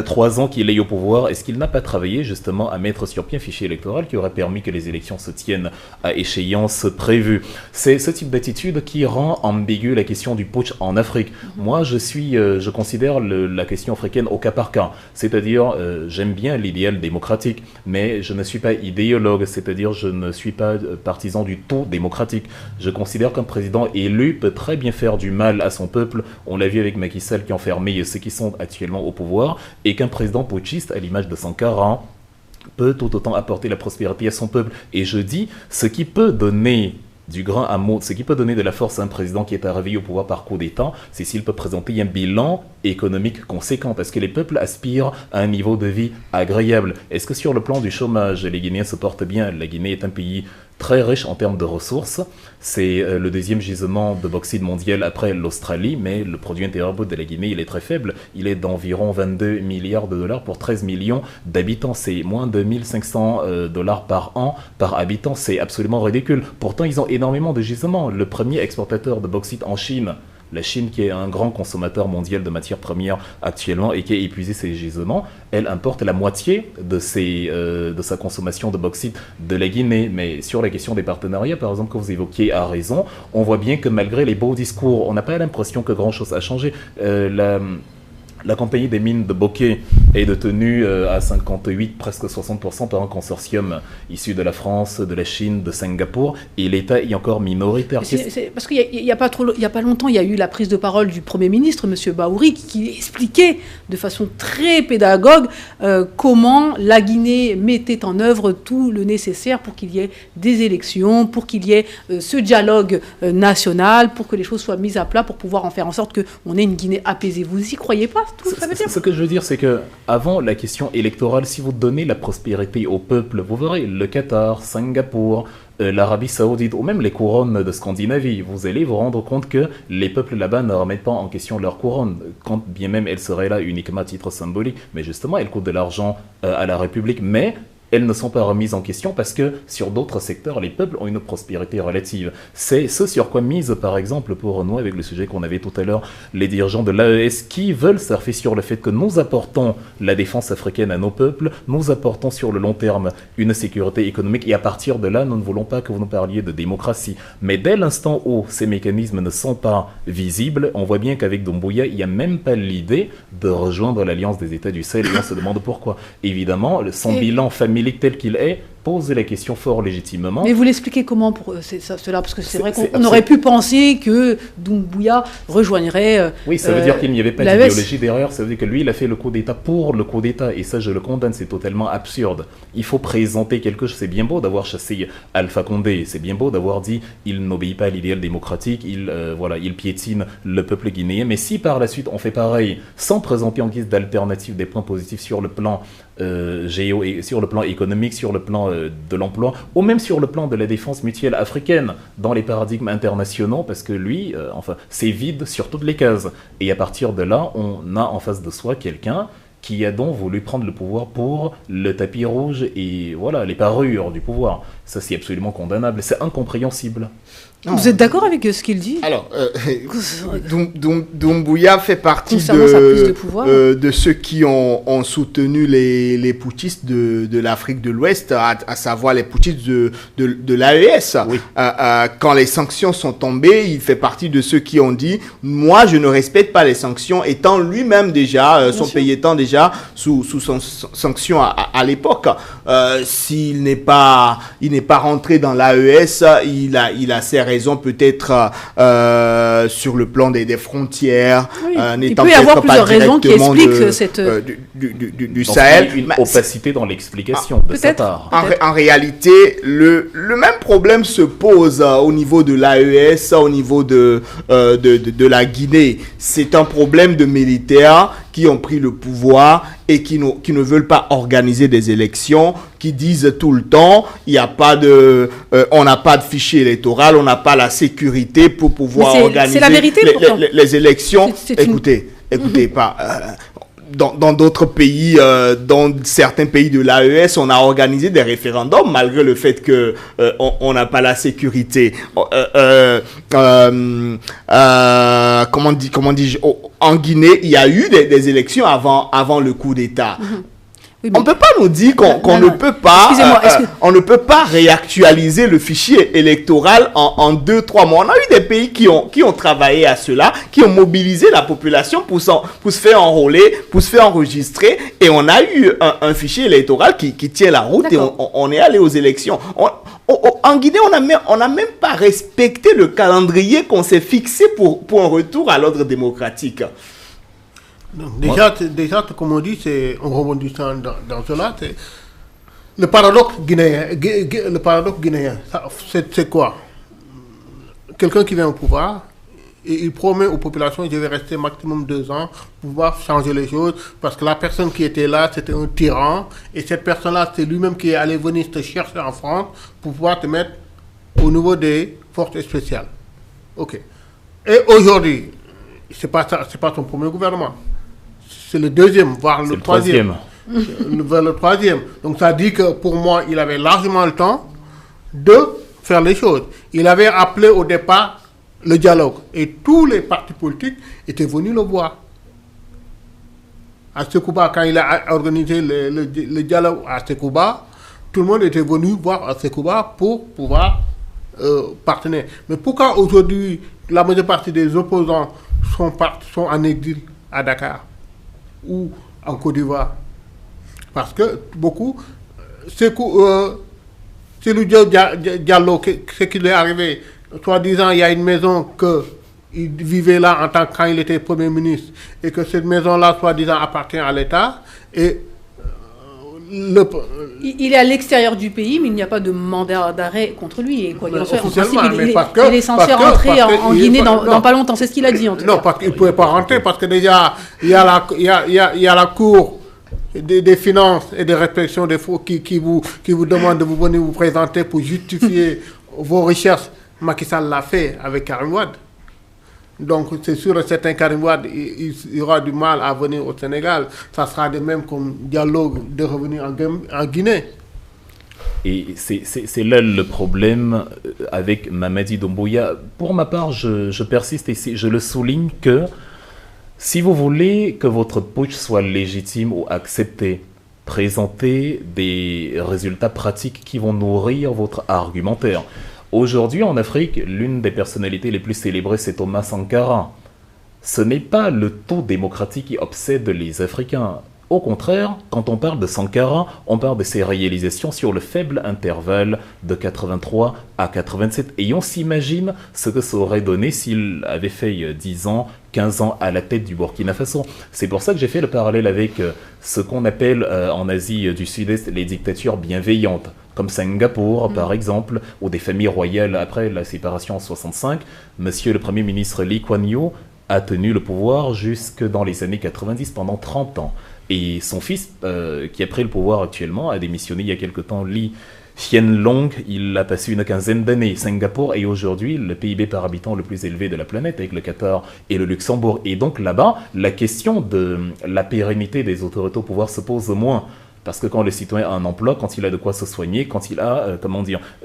3 ans qu'il est au pouvoir, est-ce qu'il n'a pas travaillé justement à mettre sur pied un fichier électoral qui aurait permis que les élections se tiennent à échéance prévue? C'est ce type d'attitude qui rend ambiguë la question du putsch en Afrique. Moi, je considère la question africaine au cas par cas. C'est-à-dire, j'aime bien l'idéal démocratique, mais je ne suis pas idéologue, c'est-à-dire je ne suis pas partisan du tout démocratique. Je considère qu'un président élu peut très bien faire du mal à son peuple. On l'a vu avec Macky Sall qui a enfermé ceux qui sont actuellement au pouvoir, et qu'un président putschiste, à l'image de Sankara, peut tout autant apporter la prospérité à son peuple. Et je dis, ce qui peut donner du grain à moudre, ce qui peut donner de la force à un président qui est arrivé au pouvoir par coup d'État, c'est s'il peut présenter un bilan économique conséquent, parce que les peuples aspirent à un niveau de vie agréable. Est-ce que sur le plan du chômage, les Guinéens se portent bien? La Guinée est un pays très riche en termes de ressources. C'est le deuxième gisement de bauxite mondial après l'Australie, mais le produit intérieur brut de la Guinée, il est très faible. Il est d'environ 22 milliards de dollars pour 13 millions d'habitants. C'est moins de 1500 dollars par an par habitant. C'est absolument ridicule. Pourtant, ils ont énormément de gisements. Le premier exportateur de bauxite en Chine, la Chine, qui est un grand consommateur mondial de matières premières actuellement et qui a épuisé ses gisements, elle importe la moitié de sa consommation de bauxite de la Guinée. Mais sur la question des partenariats, par exemple, que vous évoquiez à raison, on voit bien que malgré les beaux discours, on n'a pas l'impression que grand-chose a changé. La compagnie des mines de Bokeh est détenue à 58, presque 60% par un consortium issu de la France, de la Chine, de Singapour, et l'État est encore minoritaire. Parce qu'il n'y a pas longtemps, il y a eu la prise de parole du Premier ministre, M. Bahouri, qui expliquait de façon très pédagogue comment la Guinée mettait en œuvre tout le nécessaire pour qu'il y ait des élections, pour qu'il y ait ce dialogue national, pour que les choses soient mises à plat, pour pouvoir en faire en sorte qu'on ait une Guinée apaisée. Vous y croyez pas? Ce que je veux dire, c'est que avant la question électorale, si vous donnez la prospérité au peuple, vous verrez le Qatar, Singapour, l'Arabie Saoudite ou même les couronnes de Scandinavie, vous allez vous rendre compte que les peuples là-bas ne remettent pas en question leur couronne, quand bien même elles seraient là uniquement à titre symbolique. Mais justement, elles coûtent de l'argent à la République. Mais elles ne sont pas remises en question parce que sur d'autres secteurs, les peuples ont une prospérité relative. C'est ce sur quoi mise, par exemple, pour nous, avec le sujet qu'on avait tout à l'heure, les dirigeants de l'AES qui veulent surfer sur le fait que nous apportons la défense africaine à nos peuples, nous apportons sur le long terme une sécurité économique et à partir de là, nous ne voulons pas que vous nous parliez de démocratie. Mais dès l'instant où ces mécanismes ne sont pas visibles, on voit bien qu'avec Doumbouya, il n'y a même pas l'idée de rejoindre l'Alliance des États du Sahel et on se demande pourquoi. Évidemment, son bilan familial tel qu'il est, pose la question fort légitimement. Mais vous l'expliquez comment pour cela? Parce que c'est vrai qu'on aurait pu penser que Doumbouya rejoindrait... oui, ça veut dire qu'il n'y avait pas d'idéologie derrière, ça veut dire que lui, il a fait le coup d'État pour le coup d'État, et ça, je le condamne, c'est totalement absurde. Il faut présenter quelque chose, c'est bien beau d'avoir chassé Alpha Condé, c'est bien beau d'avoir dit il n'obéit pas à l'idéal démocratique, il piétine le peuple guinéen, mais si par la suite on fait pareil, sans présenter en guise d'alternative des points positifs sur le plan sur le plan économique, sur le plan de l'emploi, ou même sur le plan de la défense mutuelle africaine, dans les paradigmes internationaux, parce que lui, c'est vide sur toutes les cases. Et à partir de là, on a en face de soi quelqu'un qui a donc voulu prendre le pouvoir pour le tapis rouge et voilà, les parures du pouvoir. Ça, c'est absolument condamnable, c'est incompréhensible. Non. Vous êtes d'accord avec ce qu'il dit? Alors, Doumbouya fait partie de ceux qui ont soutenu les putschistes de l'Afrique de l'Ouest, à savoir les putschistes de l'AES. Oui. Quand les sanctions sont tombées, il fait partie de ceux qui ont dit « Moi, je ne respecte pas les sanctions », étant lui-même déjà, son pays étant déjà sous sanction à l'époque. S'il n'est pas rentré dans l'AES, il a ses raisons peut-être sur le plan des frontières, oui. Il peut y avoir plusieurs raisons qui expliquent cette... du Sahel. Une opacité dans l'explication de sa part. En réalité, le même problème se pose au niveau de l'AES, au niveau de la Guinée. C'est un problème de militaires qui ont pris le pouvoir et qui ne veulent pas organiser des élections, qui disent tout le temps, on n'a pas de fichier électoral, on n'a pas la sécurité pour pouvoir organiser la vérité, les élections. Écoutez, pas... Dans d'autres pays, dans certains pays de l'AES, on a organisé des référendums malgré le fait que on n'a pas la sécurité. Comment dis-je, en Guinée, il y a eu des élections avant le coup d'État. Oui, on ne peut pas nous dire qu'on ne peut pas, on ne peut pas réactualiser le fichier électoral en 2-3 mois. On a eu des pays qui ont travaillé à cela, qui ont mobilisé la population pour se faire enrôler, pour se faire enregistrer, et on a eu un fichier électoral qui tient la route. D'accord. Et on est allé aux élections. En Guinée, on n'a même pas respecté le calendrier qu'on s'est fixé pour un retour à l'ordre démocratique. Donc, déjà, comme on dit, en rebondissant dans cela, c'est le paradoxe guinéen. Le paradoxe guinéen, c'est quoi? Quelqu'un qui vient au pouvoir et il promet aux populations, je vais rester maximum 2 ans pour pouvoir changer les choses, parce que la personne qui était là, c'était un tyran, et cette personne-là, c'est lui-même qui est allé venir te chercher en France pour pouvoir te mettre au niveau des forces spéciales. Ok. Et aujourd'hui, c'est pas son premier gouvernement. C'est le deuxième, voire le troisième. Vers le troisième. Donc ça dit que pour moi, il avait largement le temps de faire les choses. Il avait appelé au départ le dialogue. Et tous les partis politiques étaient venus le voir. À Sekouba, quand il a organisé le dialogue à Sekouba, tout le monde était venu voir à Sekouba pour pouvoir partenaire. Mais pourquoi aujourd'hui la majeure partie des opposants sont en exil à Dakar ou en Côte d'Ivoire? Parce que beaucoup, c'est le Diallo, ce qui lui est arrivé. Soi-disant, il y a une maison qu'il vivait là quand il était Premier ministre, et que cette maison-là, soi-disant, appartient à l'État. Et il est à l'extérieur du pays, mais il n'y a pas de mandat d'arrêt contre lui. Et quoi, il est censé rentrer en Guinée dans pas longtemps. C'est ce qu'il a dit en tout cas. Non, parce qu'il ne pouvait pas rentrer, parce que déjà, il y a la Cour des finances et des répressions des faux qui vous demande de venir vous présenter pour justifier vos recherches. Macky Sall l'a fait avec Karim Wade. Donc c'est sûr et certain Karim Wade il aura du mal à venir au Sénégal. Ça sera de même comme dialogue de revenir en Guinée. Et c'est là le problème avec Mamadi Doumbouya. Pour ma part, je persiste et je le souligne que si vous voulez que votre putsch soit légitime ou accepté, présentez des résultats pratiques qui vont nourrir votre argumentaire. Aujourd'hui, en Afrique, l'une des personnalités les plus célébrées, c'est Thomas Sankara. Ce n'est pas le taux démocratique qui obsède les Africains. Au contraire, quand on parle de Sankara, on parle de ses réalisations sur le faible intervalle de 83 à 87. Et on s'imagine ce que ça aurait donné s'il avait fait 10 ans, 15 ans à la tête du Burkina Faso. C'est pour ça que j'ai fait le parallèle avec ce qu'on appelle en Asie du Sud-Est les dictatures bienveillantes, comme Singapour par exemple, ou des familles royales après la séparation en 65. Monsieur le Premier ministre Lee Kuan Yew a tenu le pouvoir jusque dans les années 90, pendant 30 ans. Et son fils, qui a pris le pouvoir actuellement, a démissionné il y a quelque temps, Lee Hsien Loong. Il a passé une quinzaine d'années. Singapour est aujourd'hui le PIB par habitant le plus élevé de la planète, avec le Qatar et le Luxembourg. Et donc là-bas, la question de la pérennité des autorités au pouvoir se pose moins. Parce que quand le citoyen a un emploi, quand il a de quoi se soigner, quand il a,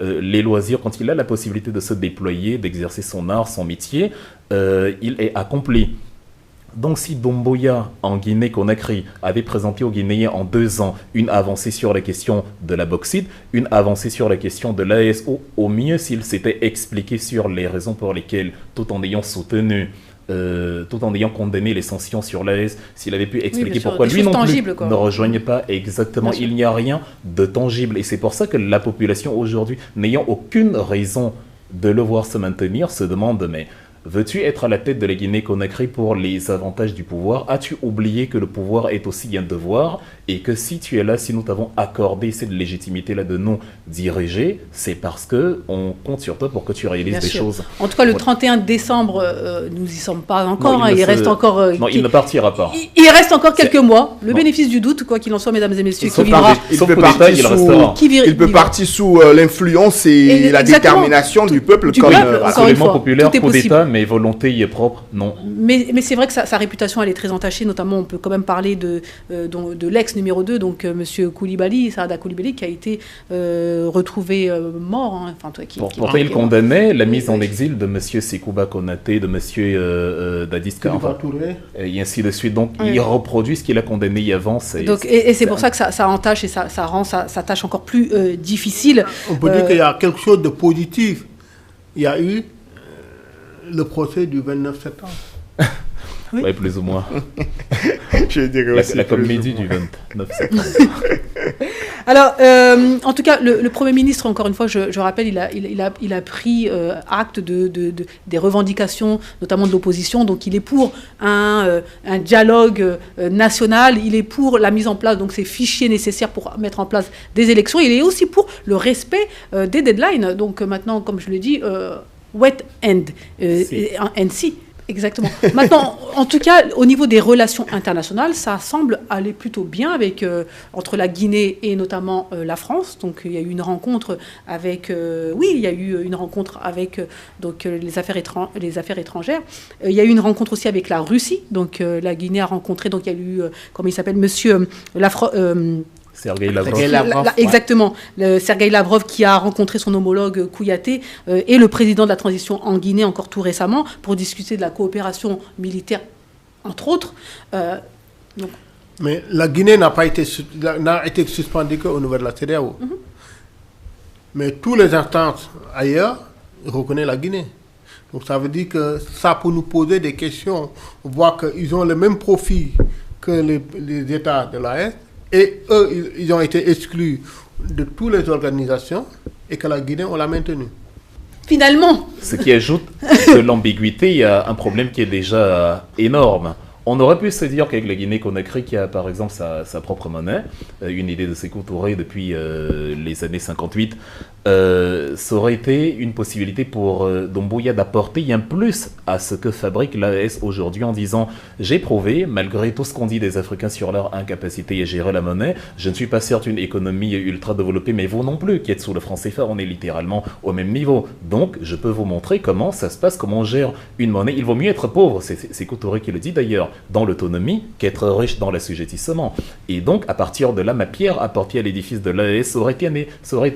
les loisirs, quand il a la possibilité de se déployer, d'exercer son art, son métier, il est accompli. Donc si Doumbouya, en Guinée-Conakry, avait présenté aux Guinéens en 2 ans une avancée sur la question de la bauxite, une avancée sur la question de l'AES, ou au mieux s'il s'était expliqué sur les raisons pour lesquelles, tout en ayant soutenu, tout en ayant condamné les sanctions sur l'AES, s'il avait pu expliquer pourquoi lui non plus ne rejoignait pas exactement. Il n'y a rien de tangible. Et c'est pour ça que la population aujourd'hui, n'ayant aucune raison de le voir se maintenir, se demande, mais veux-tu être à la tête de la Guinée-Conakry pour les avantages du pouvoir? As-tu oublié que le pouvoir est aussi un devoir et que si tu es là, si nous t'avons accordé cette légitimité-là de nous diriger, c'est parce qu'on compte sur toi pour que tu réalises des choses. En tout cas, le 31 décembre, nous n'y sommes pas encore. Il reste encore... non, il ne partira pas. Il reste encore quelques mois. Le bénéfice du doute, quoi qu'il en soit, mesdames et messieurs, il peut partir sous l'influence et la détermination du peuple. Absolument populaire, coup d'État, mais volonté propre, non. Mais c'est vrai que sa réputation, elle est très entachée. Notamment, on peut quand même parler de l'ex numéro 2, donc Monsieur Koulibaly, Saada Koulibaly, qui a été retrouvé mort. Hein, pourtant, il condamnait la mise en exil de Monsieur Sekouba Konaté, de Monsieur Dadis Kamara, et ainsi de suite. Donc, il reproduit ce qu'il a condamné avant. Et c'est pour ça que ça entache et ça rend sa tâche encore plus difficile. On peut dire qu'il y a quelque chose de positif. Il y a eu le procès du 29 septembre. Oui, plus ou moins. Je dirais la comédie du 29 septembre. Alors, en tout cas, le Premier ministre, encore une fois, je rappelle, il a pris acte des revendications, notamment de l'opposition. Donc, il est pour un dialogue national. Il est pour la mise en place, donc, ces fichiers nécessaires pour mettre en place des élections. Il est aussi pour le respect des deadlines. Donc, maintenant, comme je l'ai dit, wet end, NC. Exactement. Maintenant, en tout cas, au niveau des relations internationales, ça semble aller plutôt bien avec, entre la Guinée et notamment la France. Donc, il y a eu une rencontre avec... il y a eu une rencontre avec les affaires étrangères. Il y a eu une rencontre aussi avec la Russie. Donc, la Guinée a rencontré... Donc, il y a eu, comment il s'appelle, monsieur... Sergueï Lavrov. Exactement. Sergueï Lavrov qui a rencontré son homologue Kouyaté et le président de la transition en Guinée encore tout récemment pour discuter de la coopération militaire, entre autres. Mais la Guinée n'a été suspendue qu'au niveau de la CEDEAO. Mais tous les instances ailleurs reconnaissent la Guinée. Donc ça veut dire que ça peut nous poser des questions. On voit qu'ils ont le même profil que les États de l'AES. Et eux, ils ont été exclus de toutes les organisations et que la Guinée, on l'a maintenu. Finalement. Ce qui ajoute de l'ambiguïté, il y a un problème qui est déjà énorme. On aurait pu se dire qu'avec la Guinée-Conakry, qui a par exemple sa propre monnaie, une idée de Sékou Touré depuis les années 58, ça aurait été une possibilité pour Doumbouya d'apporter un plus à ce que fabrique l'AES aujourd'hui en disant « J'ai prouvé, malgré tout ce qu'on dit des Africains sur leur incapacité à gérer la monnaie, je ne suis pas certes une économie ultra développée, mais vous non plus, qui êtes sous le franc CFA, on est littéralement au même niveau. Donc, je peux vous montrer comment ça se passe, comment on gère une monnaie. Il vaut mieux être pauvre, c'est Sékou Touré qui le dit d'ailleurs, dans l'autonomie qu'être riche dans l'assujettissement. Et donc, à partir de là, ma pierre apportée à l'édifice de l'AES, ça aurait été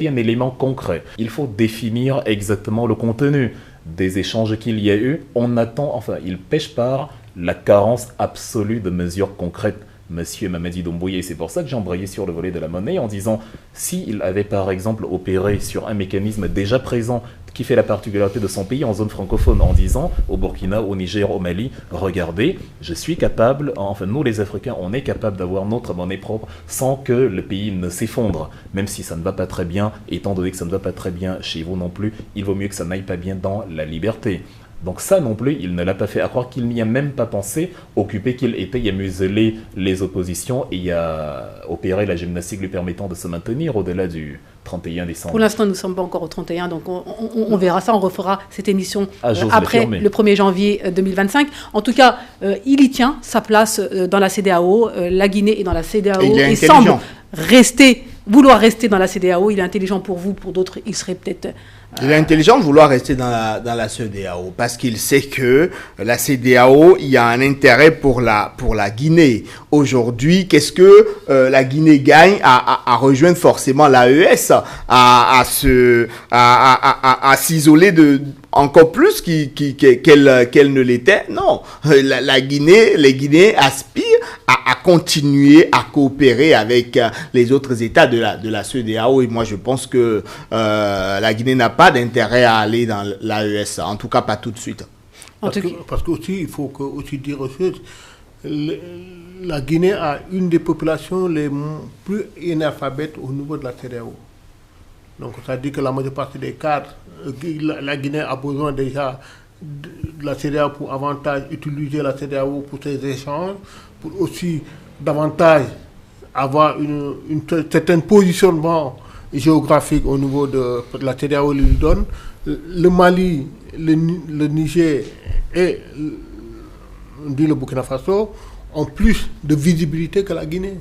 un élément concret. Il faut définir exactement le contenu des échanges qu'il y a eu. On attend, il pêche par la carence absolue de mesures concrètes. Monsieur Mamadi Doumbouya, et c'est pour ça que j'ai embrayé sur le volet de la monnaie en disant s'il avait par exemple opéré sur un mécanisme déjà présent qui fait la particularité de son pays en zone francophone en disant au Burkina, au Niger, au Mali, regardez, je suis capable, nous les Africains, on est capable d'avoir notre monnaie propre sans que le pays ne s'effondre, même si ça ne va pas très bien, étant donné que ça ne va pas très bien chez vous non plus, il vaut mieux que ça n'aille pas bien dans la liberté. Donc ça non plus, il ne l'a pas fait. À croire qu'il n'y a même pas pensé, occupé qu'il était à museler les oppositions et à opérer la gymnastique lui permettant de se maintenir au-delà du 31 décembre. Pour l'instant, nous ne sommes pas encore au 31, donc on verra ça, on refera cette émission après le 1er janvier 2025. En tout cas, il y tient sa place dans la CEDEAO. La Guinée est dans la CEDEAO et semble vouloir rester dans la CEDEAO. Il est intelligent pour vous, pour d'autres, il serait peut-être... Il est intelligent de vouloir rester dans la CEDEAO parce qu'il sait que la CEDEAO, il y a un intérêt pour la Guinée. Aujourd'hui, qu'est-ce que la Guinée gagne à rejoindre forcément l'AES, à s'isoler de encore plus qu'elle ne l'était? Non, les Guinéens aspirent à continuer à coopérer avec les autres États de la CEDEAO et moi je pense que la Guinée n'a pas d'intérêt à aller dans l'AES, en tout cas pas tout de suite. Parce qu'aussi, il faut aussi dire autre chose. La Guinée a une des populations les plus analphabètes au niveau de la CEDEAO. Donc ça dit que la majeure partie des cadres, la Guinée a besoin déjà de la CEDEAO pour avantage utiliser la CEDEAO pour ses échanges, pour aussi davantage avoir un certain positionnement géographique au niveau de la CEDEAO lui donne. Le Mali, le Niger et le Burkina Faso ont plus de visibilité que la Guinée.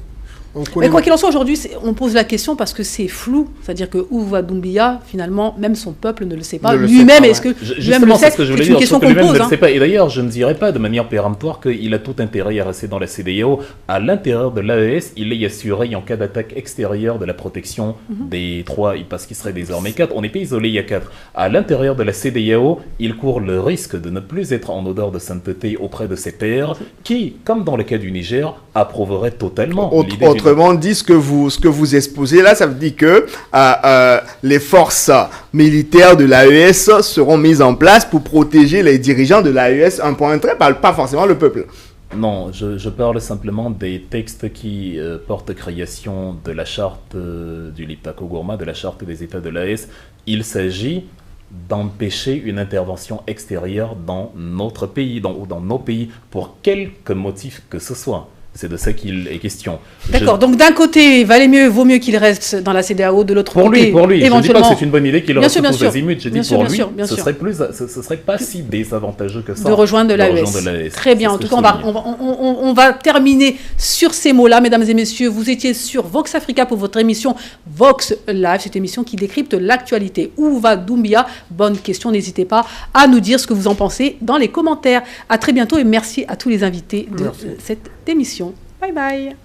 Mais quoi qu'il en soit, aujourd'hui, on pose la question parce que c'est flou. C'est-à-dire que où va Doumbouya, finalement, même son peuple ne le sait pas. Lui-même, est-ce que lui-même le sait? C'est une question qu'on pose. Ne le sait pas. Et d'ailleurs, je ne dirais pas de manière péremptoire qu'il a tout intérêt à rester dans la CEDEAO. À l'intérieur de l'AES, il est assuré en cas d'attaque extérieure de la protection des 3, parce qu'il serait désormais 4. On n'est pas isolé, il y a 4. À l'intérieur de la CEDEAO, il court le risque de ne plus être en odeur de sainteté auprès de ses pairs, qui, comme dans le cas du Niger, approuveraient totalement l'idée du... Autrement dit, ce que vous exposez là, ça veut dire que les forces militaires de l'AES seront mises en place pour protéger les dirigeants de l'AES, un point très, pas forcément le peuple. Non, je parle simplement des textes qui portent création de la charte du Liptako Gourma, de la charte des États de l'AES. Il s'agit d'empêcher une intervention extérieure dans notre pays, ou dans nos pays, pour quelque motif que ce soit. C'est de ça qu'il est question. D'accord, donc d'un côté, vaut mieux qu'il reste dans la CEDEAO, de l'autre côté, pour lui. éventuellement... Je ne dis pas que c'est une bonne idée qu'il reste aux azimuts, j'ai dit pour lui, ce serait pas si désavantageux que ça. De rejoindre l'AES. Très bien, en tout cas, on va terminer sur ces mots-là, mesdames et messieurs. Vous étiez sur Vox Africa pour votre émission Vox Live, cette émission qui décrypte l'actualité. Où va Doumbia? Bonne question, n'hésitez pas à nous dire ce que vous en pensez dans les commentaires. À très bientôt et merci à tous les invités de cette émission. Bye bye.